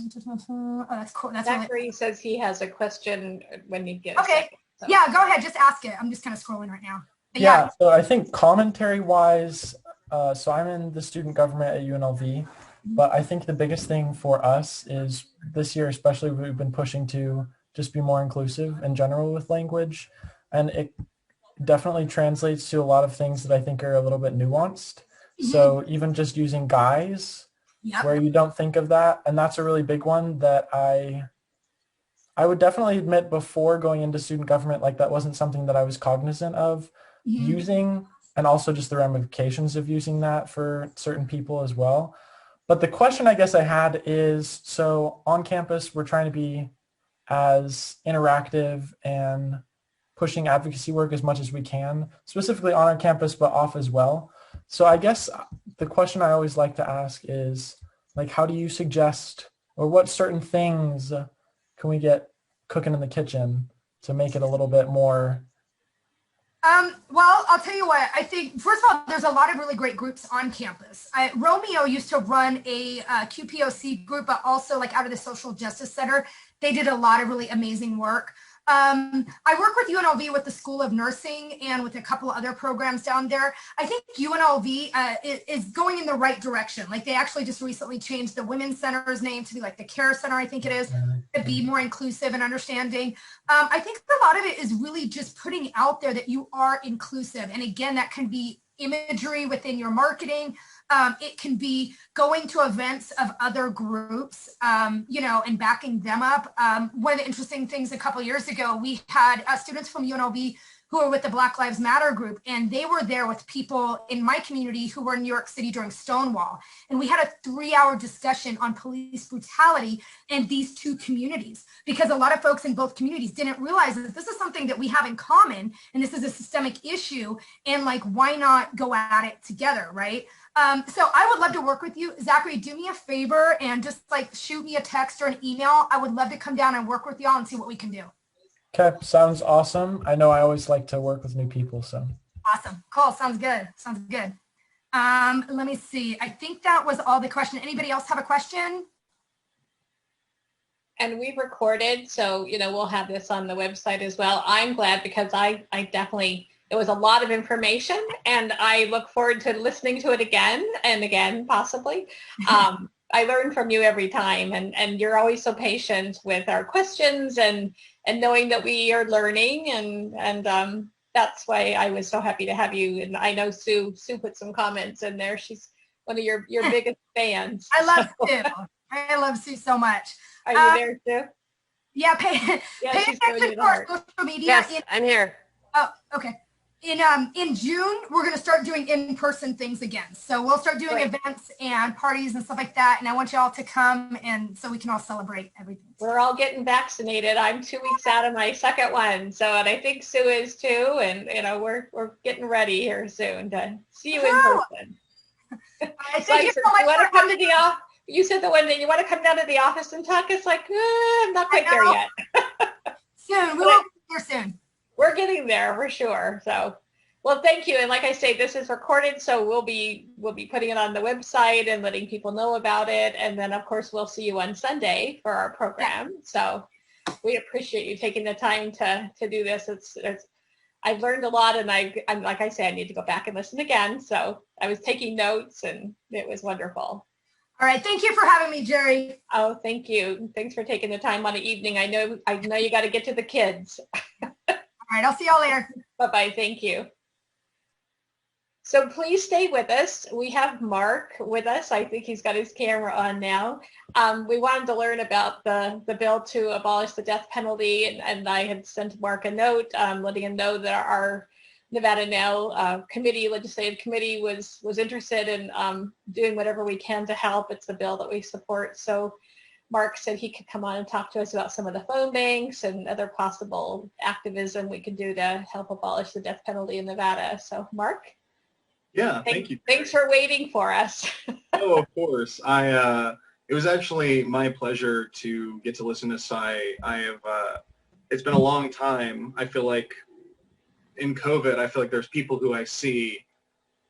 that's cool. That's Zachary really... says he has a question when you get okay. a second, so. Yeah, go ahead. Just ask it. I'm just kind of scrolling right now. But yeah, so I think commentary-wise, so I'm in the student government at UNLV, but I think the biggest thing for us is this year, especially, we've been pushing to just be more inclusive in general with language. And it definitely translates to a lot of things that I think are a little bit nuanced. So even just using guys, where you don't think of that. And that's a really big one that I would definitely admit before going into student government, like that wasn't something that I was cognizant of using, and also just the ramifications of using that for certain people as well. But the question I guess I had is, so on campus, we're trying to be as interactive and pushing advocacy work as much as we can, specifically on our campus, but off as well. So I guess the question I always like to ask is, like, how do you suggest, or what certain things can we get cooking in the kitchen to make it a little bit more? Well, I'll tell you what, I think, first of all, there's a lot of really great groups on campus. Romeo used to run a QPOC group, but also like out of the Social Justice Center. They did a lot of really amazing work. I work with UNLV with the School of Nursing and with a couple of other programs down there. I think UNLV is going in the right direction. Like they actually just recently changed the Women's Center's name to be like the Care Center, I think it is, to be more inclusive and understanding. I think a lot of it is really just putting out there that you are inclusive. And again, that can be imagery within your marketing. It can be going to events of other groups, and backing them up. One of the interesting things a couple of years ago, we had students from UNLV who were with the Black Lives Matter group, and they were there with people in my community who were in New York City during Stonewall. And we had a 3-hour discussion on police brutality in these two communities, because a lot of folks in both communities didn't realize that this is something that we have in common, and this is a systemic issue, and like, why not go at it together, right? So I would love to work with you. Zachary, do me a favor and just like shoot me a text or an email. I would love to come down and work with y'all and see what we can do. Okay, sounds awesome. I know I always like to work with new people, so. Awesome, cool, sounds good, sounds good. Let me see, I think that was all the question. Anybody else have a question? And we recorded, so, we'll have this on the website as well. I'm glad because I definitely, it was a lot of information, and I look forward to listening to it again and again, possibly. I learn from you every time, and you're always so patient with our questions and knowing that we are learning, and that's why I was so happy to have you. And I know Sue put some comments in there. She's one of your biggest fans. I love Sue. I love Sue so much. Are you there, Sue? Yeah, pay attention to our social media. Yes, I'm here. Oh, okay. In June, we're going to start doing in-person things again. So we'll start doing events and parties and stuff like that. And I want you all to come, and so we can all celebrate everything. We're all getting vaccinated. I'm 2 weeks out of my second one. So, and I think Sue is too. And, we're getting ready here soon to see you in person. Thank you so much. You want to come to the office? You said the one day you want to come down to the office and talk. It's like, I'm not quite there yet. Soon. We will be here soon. We're getting there for sure. So, well, thank you. And like I say, this is recorded, so we'll be putting it on the website and letting people know about it. And then, of course, we'll see you on Sunday for our program. So we appreciate you taking the time to do this. It's I've learned a lot, and I'm like I say, I need to go back and listen again. So I was taking notes, and it was wonderful. All right. Thank you for having me, Jerry. Oh, thank you. Thanks for taking the time on the evening. I know you got to get to the kids. All right, I'll see y'all later. Bye-bye. Thank you. So please stay with us. We have Mark with us. I think he's got his camera on now. We wanted to learn about the bill to abolish the death penalty, and I had sent Mark a note letting him know that our Nevada Now committee, legislative committee, was interested in doing whatever we can to help. It's a bill that we support. So Mark said he could come on and talk to us about some of the phone banks and other possible activism we could do to help abolish the death penalty in Nevada. So Mark? Yeah, thank you. Thanks for waiting for us. Oh, of course. It was actually my pleasure to get to listen to Sai. It's been a long time. I feel like in COVID, I feel like there's people who I see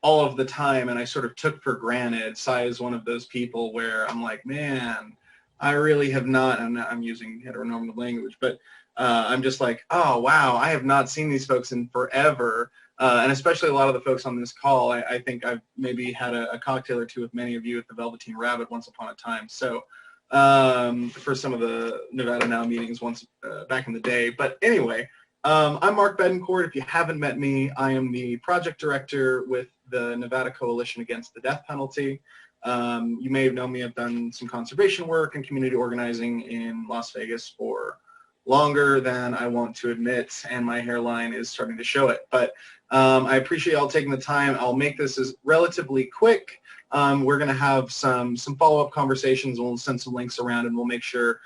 all of the time and I sort of took for granted. Sai is one of those people where I'm like, man, I really have not, and I'm using heteronormative language, but I'm just like, oh, wow, I have not seen these folks in forever. And especially a lot of the folks on this call, I think I've maybe had a cocktail or two with many of you at the Velveteen Rabbit once upon a time. So for some of the Nevada Now meetings once back in the day. But anyway, I'm Mark Bettencourt. If you haven't met me, I am the project director with the Nevada Coalition Against the Death Penalty. You may have known me. I've done some conservation work and community organizing in Las Vegas for longer than I want to admit, and my hairline is starting to show it. But I appreciate y'all taking the time. I'll make this as relatively quick. We're going to have some follow-up conversations. We'll send some links around, and we'll make sure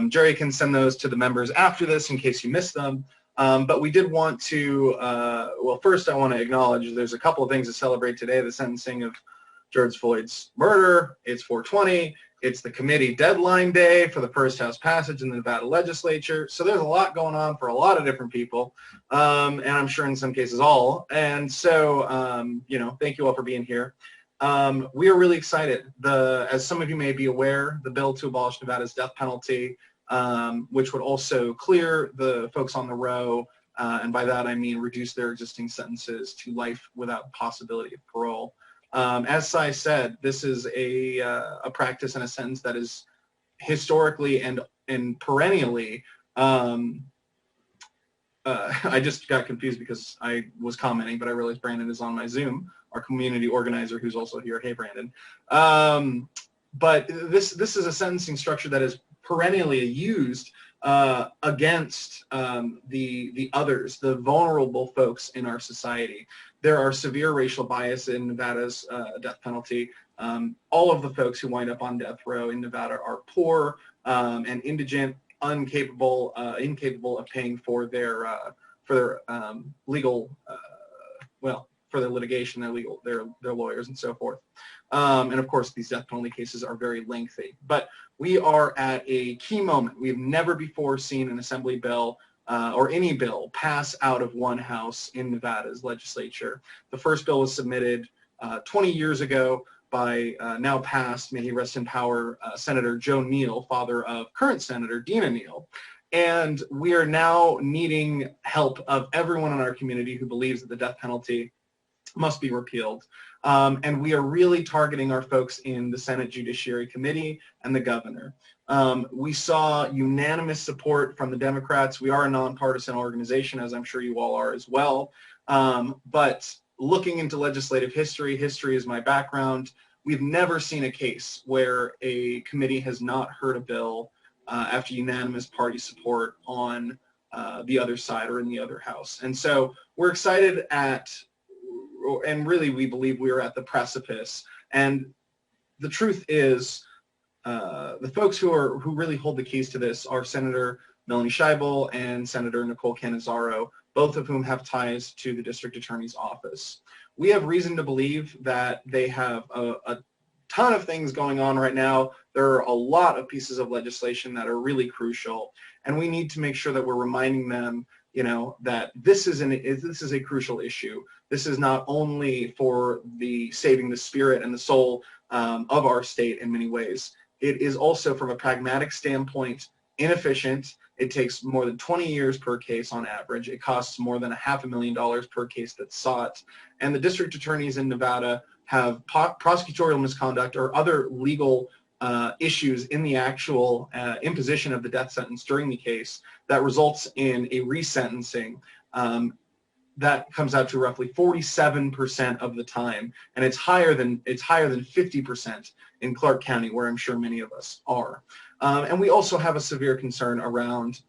Jerry can send those to the members after this in case you missed them. But we did want to, well, first I want to acknowledge there's a couple of things to celebrate today. The sentencing of George Floyd's murder. It's 4/20. It's the committee deadline day for the first House passage in the Nevada Legislature. So there's a lot going on for a lot of different people, and I'm sure in some cases all. And so, you know, thank you all for being here. We are really excited. As some of you may be aware, the bill to abolish Nevada's death penalty, which would also clear the folks on the row, and by that I mean reduce their existing sentences to life without possibility of parole. As Sai said, this is a practice and a sentence that is historically and perennially. I just got confused because I was commenting, but I realized Brandon is on my Zoom, our community organizer, who's also here. Hey, Brandon. But this is a sentencing structure that is perennially used against the others, the vulnerable folks in our society. There are severe racial bias in Nevada's death penalty. All of the folks who wind up on death row in Nevada are poor and indigent, incapable of paying for their legal, well, for their litigation, their lawyers and so forth. And of course, these death penalty cases are very lengthy. But we are at a key moment. We've never before seen an assembly bill or any bill pass out of one house in Nevada's legislature. The first bill was submitted 20 years ago by now passed, may he rest in power, Senator Joe Neal, father of current Senator Dina Neal. And we are now needing help of everyone in our community who believes that the death penalty must be repealed. And we are really targeting our folks in the Senate Judiciary Committee and the governor. We saw unanimous support from the Democrats. We are a nonpartisan organization, as I'm sure you all are as well. But looking into legislative history is my background. We've never seen a case where a committee has not heard a bill after unanimous party support on the other side or in the other house. And so we're excited and really we believe we are at the precipice. And the truth is, the folks who really hold the keys to this are Senator Melanie Scheibel and Senator Nicole Cannizzaro, both of whom have ties to the district attorney's office. We have reason to believe that they have a ton of things going on right now. There are a lot of pieces of legislation that are really crucial, and we need to make sure that we're reminding them, you know, that this is a crucial issue. This is not only for the saving the spirit and the soul of our state in many ways. It is also, from a pragmatic standpoint, inefficient. It takes more than 20 years per case on average. It costs more than $500,000 per case that's sought. And the district attorneys in Nevada have prosecutorial misconduct or other legal issues in the actual imposition of the death sentence during the case that results in a resentencing that comes out to roughly 47% of the time, and it's higher than 50% in Clark County, where I'm sure many of us are. And we also have a severe concern around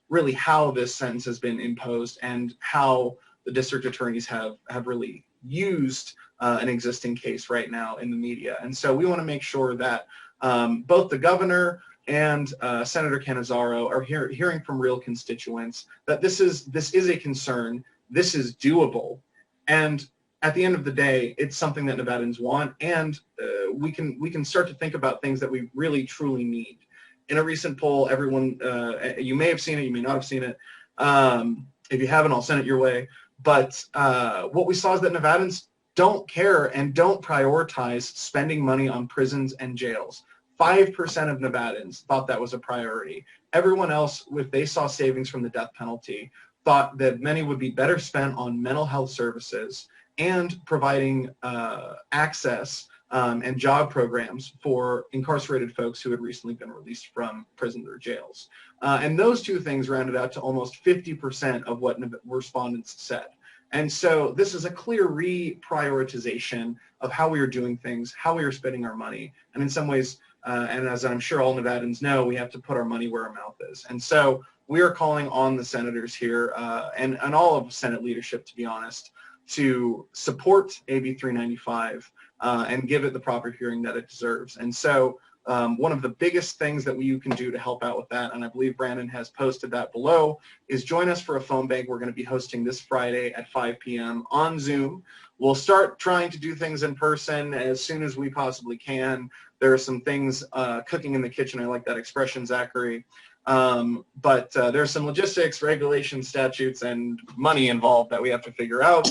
really how this sentence has been imposed and how the district attorneys have really used an existing case right now in the media. And so we want to make sure that both the governor and Senator Cannizzaro are hearing from real constituents that this is a concern, this is doable, and at the end of the day, it's something that Nevadans want, and we can start to think about things that we really truly need. In a recent poll, everyone, you may have seen it, you may not have seen it. If you haven't, I'll send it your way. But what we saw is that Nevadans don't care and don't prioritize spending money on prisons and jails. 5% of Nevadans thought that was a priority. Everyone else, if they saw savings from the death penalty, thought that money would be better spent on mental health services and providing access and job programs for incarcerated folks who had recently been released from prisons or jails. And those two things rounded out to almost 50% of what respondents said. And so this is a clear reprioritization of how we are doing things, how we are spending our money, and in some ways, and as I'm sure all Nevadans know, we have to put our money where our mouth is. And so we are calling on the senators here and all of Senate leadership, to be honest, to support AB 395 and give it the proper hearing that it deserves. And so one of the biggest things that you can do to help out with that, and I believe Brandon has posted that below, is join us for a phone bank we're going to be hosting this Friday at 5 p.m. on Zoom. We'll start trying to do things in person as soon as we possibly can. There are some things cooking in the kitchen. I like that expression, Zachary. But there's some logistics, regulations, statutes, and money involved that we have to figure out.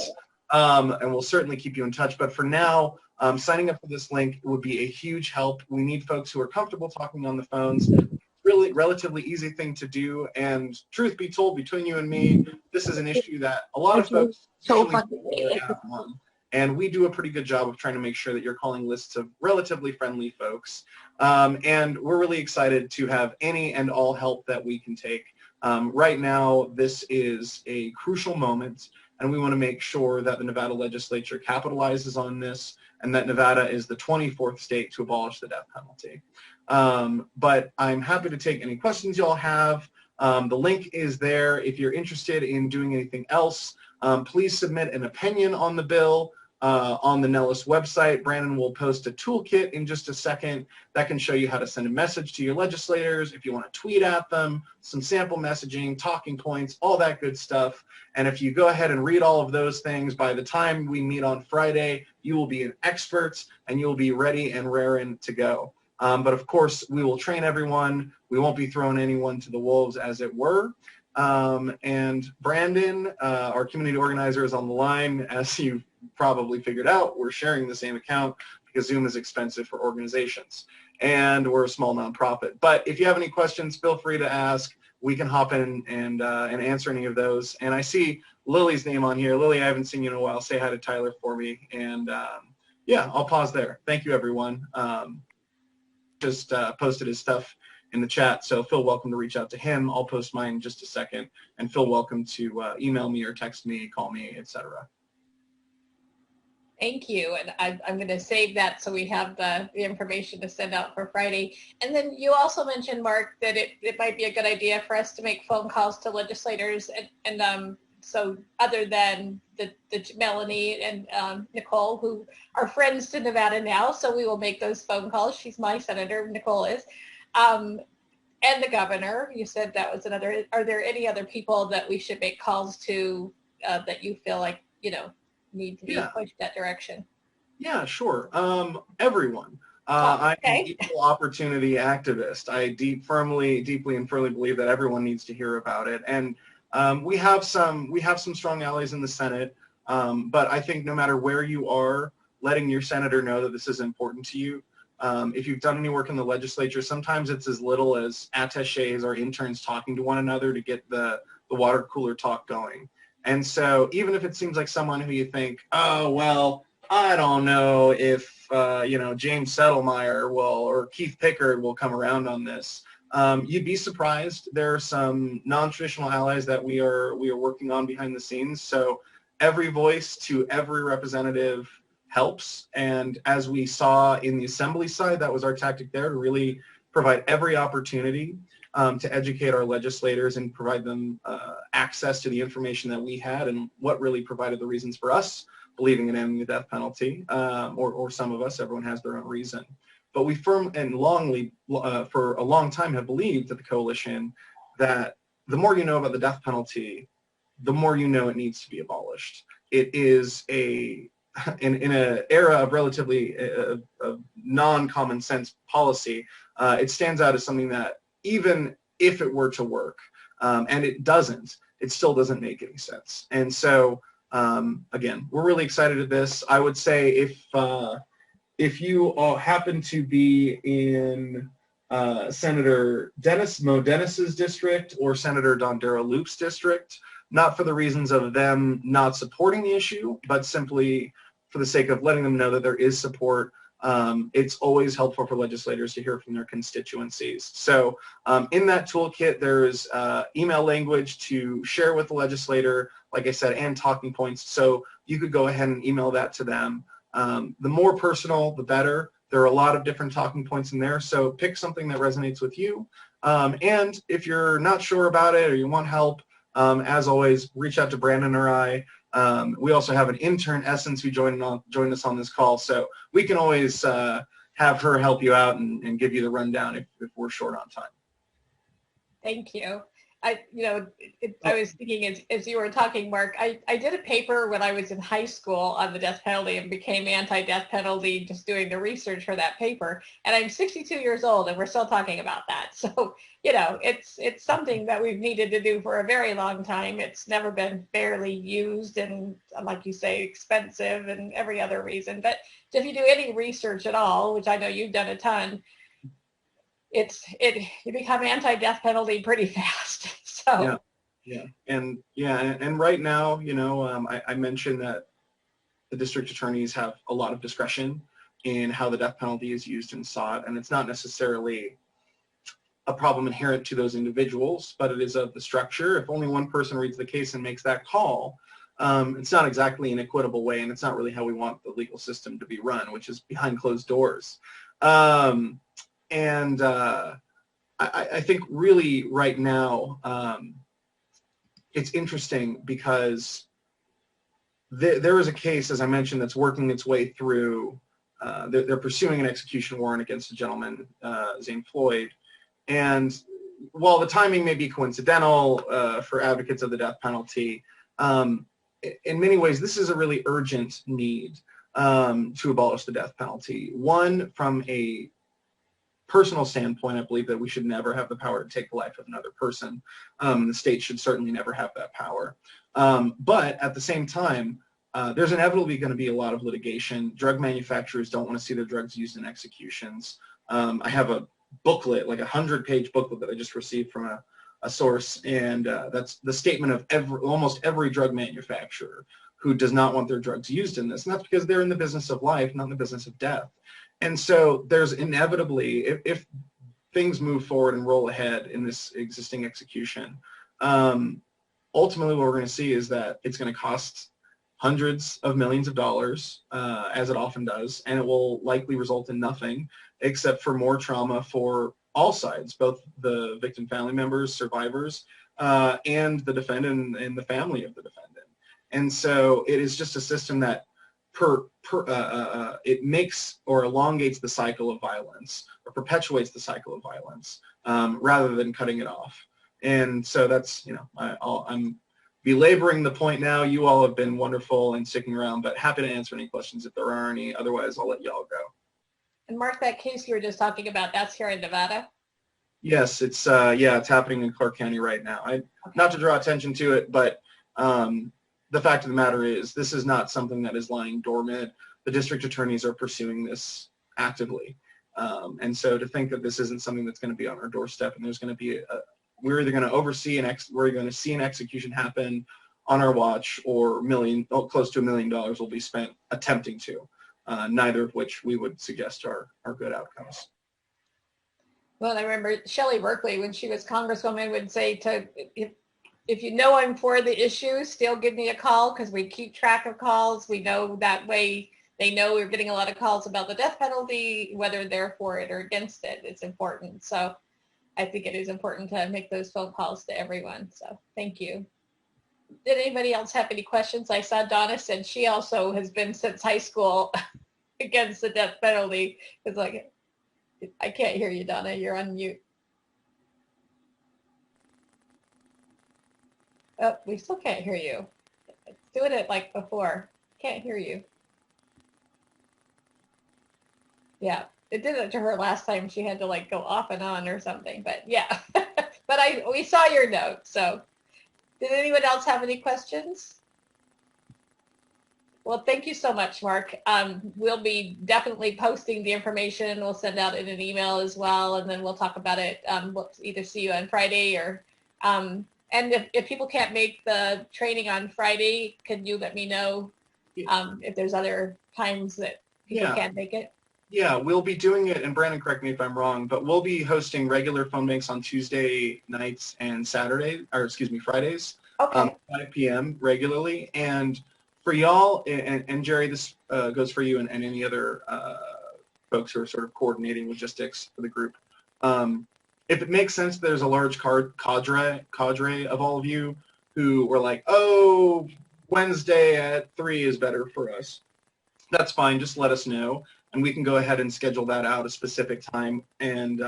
And we'll certainly keep you in touch. But for now, signing up for this link would be a huge help. We need folks who are comfortable talking on the phones. Really relatively easy thing to do. And truth be told, between you and me, this is an issue that a lot of folks on. And we do a pretty good job of trying to make sure that you're calling lists of relatively friendly folks. And we're really excited to have any and all help that we can take. Right now, this is a crucial moment, and we want to make sure that the Nevada legislature capitalizes on this and that Nevada is the 24th state to abolish the death penalty. But I'm happy to take any questions y'all have. The link is there. If you're interested in doing anything else, please submit an opinion on the bill on the Nellis website. Brandon will post a toolkit in just a second that can show you how to send a message to your legislators, if you want to tweet at them, some sample messaging, talking points, all that good stuff. And if you go ahead and read all of those things, by the time we meet on Friday, you will be an expert and you will be ready and raring to go. But of course, we will train everyone. We won't be throwing anyone to the wolves, as it were. And Brandon, our community organizer, is on the line. As you've probably figured out, we're sharing the same account because Zoom is expensive for organizations. And we're a small nonprofit. But if you have any questions, feel free to ask. We can hop in and answer any of those. And I see Lily's name on here. Lily, I haven't seen you in a while. Say hi to Tyler for me. And yeah, I'll pause there. Thank you, everyone. Just posted his stuff in the chat, so feel welcome to reach out to him. I'll post mine in just a second, and feel welcome to email me or text me, call me, etc. Thank you, and I'm going to save that so we have the information to send out for Friday. And then you also mentioned, Mark, that it might be a good idea for us to make phone calls to legislators, and so other than the Melanie and Nicole, who are friends to Nevada now, so we will make those phone calls. She's my senator, Nicole is. And the governor, you said that was another. Are there any other people that we should make calls to that you feel like, need to be pushed that direction? Yeah, sure. Everyone. Okay. I'm an equal opportunity activist. I deeply and firmly believe that everyone needs to hear about it. And we have some strong allies in the Senate. But I think no matter where you are, letting your senator know that this is important to you. If you've done any work in the legislature, sometimes it's as little as attaches or interns talking to one another to get the water cooler talk going. And so even if it seems like someone who you think, oh, well, I don't know if, James Settlemeyer or Keith Pickard will come around on this, you'd be surprised. There are some non-traditional allies that we are working on behind the scenes. So every voice to every representative helps. And as we saw in the assembly side, that was our tactic there, to really provide every opportunity. to educate our legislators and provide them access to the information that we had and what really provided the reasons for us believing in ending the death penalty, or some of us. Everyone has their own reason. But we for a long time have believed at the coalition that the more you know about the death penalty, the more you know it needs to be abolished. It is in an era of relatively non-common sense policy, it stands out as something that even if it were to work, and it doesn't, it still doesn't make any sense. And so, again, we're really excited at this. I would say if you all happen to be in Senator Mo Dennis's district or Senator Dondera Loop's district, not for the reasons of them not supporting the issue, but simply for the sake of letting them know that there is support. It's always helpful for legislators to hear from their constituencies. So in that toolkit, there's email language to share with the legislator, like I said, and talking points. So you could go ahead and email that to them. The more personal, the better. There are a lot of different talking points in there, so pick something that resonates with you. And if you're not sure about it or you want help, as always, reach out to Brandon or I. We also have an intern, Essence, who joined us on this call, so we can always have her help you out and give you the rundown if we're short on time. Thank you. I was thinking as you were talking, Mark, I did a paper when I was in high school on the death penalty and became anti-death penalty just doing the research for that paper. And I'm 62 years old and we're still talking about that. So, it's something that we've needed to do for a very long time. It's never been fairly used and, like you say, expensive and every other reason. But if you do any research at all, which I know you've done a ton, you become anti-death penalty pretty fast. So and right now, I mentioned that the district attorneys have a lot of discretion in how the death penalty is used and sought, and it's not necessarily a problem inherent to those individuals, but it is of the structure. If only one person reads the case and makes that call, it's not exactly an equitable way, and it's not really how we want the legal system to be run, which is behind closed doors. I think really right now, it's interesting because there is a case, as I mentioned, that's working its way through. They're pursuing an execution warrant against a gentleman, Zane Floyd. And while the timing may be coincidental for advocates of the death penalty, in many ways, this is a really urgent need to abolish the death penalty. One, from a personal standpoint, I believe that we should never have the power to take the life of another person. The state should certainly never have that power. But at the same time, there's inevitably going to be a lot of litigation. Drug manufacturers don't want to see their drugs used in executions. I have a booklet, like a 100-page booklet that I just received from a source, and that's the statement of almost every drug manufacturer who does not want their drugs used in this. And that's because they're in the business of life, not in the business of death. And so there's inevitably, if things move forward and roll ahead in this existing execution, ultimately what we're going to see is that it's going to cost hundreds of millions of dollars, as it often does, and it will likely result in nothing except for more trauma for all sides, both the victim family members, survivors, and the defendant and the family of the defendant. And so it is just a system that it makes or elongates the cycle of violence or perpetuates the cycle of violence rather than cutting it off. And so that's, I'm belaboring the point now. You all have been wonderful and sticking around, but happy to answer any questions if there are any. Otherwise, I'll let y'all go. And Mark, that case you were just talking about, that's here in Nevada? Yes, it's happening in Clark County right now. Not to draw attention to it, but the fact of the matter is this is not something that is lying dormant. The district attorneys are pursuing this actively. And so to think that this isn't something that's going to be on our doorstep and there's going to be we're either going to oversee we're going to see an execution happen on our watch, or close to $1 million will be spent attempting to, neither of which we would suggest are good outcomes. Well, I remember Shelley Berkeley, when she was Congresswoman, would say if you know I'm for the issue, still give me a call, because we keep track of calls. We know that way they know we're getting a lot of calls about the death penalty, whether they're for it or against it. It's important. So I think it is important to make those phone calls to everyone. So thank you. Did anybody else have any questions? I saw Donna said she also has been since high school against the death penalty. It's like, I can't hear you, Donna. You're on mute. Oh, we still can't hear you. It's doing it like before. Can't hear you. Yeah, it did it to her last time. She had to like go off and on or something. But yeah, but we saw your note. So did anyone else have any questions? Well, thank you so much, Mark. We'll be definitely posting the information. We'll send out in an email as well, and then we'll talk about it. We'll either see you on Friday or, and if people can't make the training on Friday, can you let me know if there's other times that people can't make it? Yeah, we'll be doing it, and Brandon, correct me if I'm wrong, but we'll be hosting regular phone banks on Tuesday nights and Fridays, Okay. 5 p.m. regularly. And for y'all, and Jerry, this goes for you and any other folks who are sort of coordinating logistics for the group. If it makes sense, there's a large cadre of all of you who were like, oh, Wednesday at 3 is better for us. That's fine. Just let us know, and we can go ahead and schedule that out a specific time. And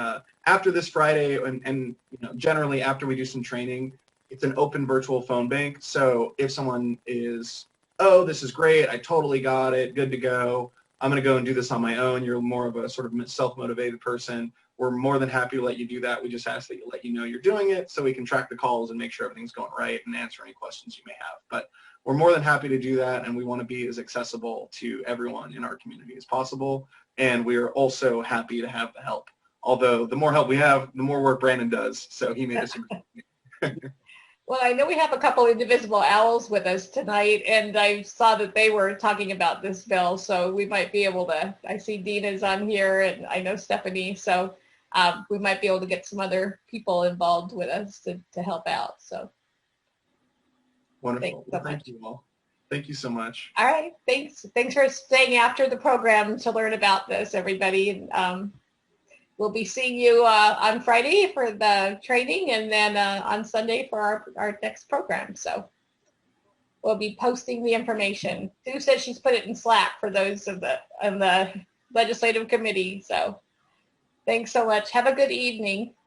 after this Friday, and generally after we do some training, it's an open virtual phone bank. So if someone is, oh, this is great, I totally got it, good to go, I'm going to go and do this on my own, you're more of a sort of self-motivated person, we're more than happy to let you do that. We just ask that you let you know you're doing it so we can track the calls and make sure everything's going right and answer any questions you may have. But we're more than happy to do that, and we want to be as accessible to everyone in our community as possible. And we are also happy to have the help. Although the more help we have, the more work Brandon does. So he made this. Well, I know we have a couple of Indivisible Owls with us tonight, and I saw that they were talking about this bill, so we might be able to, I see Dina's on here, and I know Stephanie, so we might be able to get some other people involved with us to help out. So Wonderful. Thank you all. Thank you so much. All right. Thanks. Thanks for staying after the program to learn about this, everybody. We'll be seeing you on Friday for the training, and then on Sunday for our next program. So we'll be posting the information. Sue says she's put it in Slack for those of the Legislative Committee. So thanks so much. Have a good evening.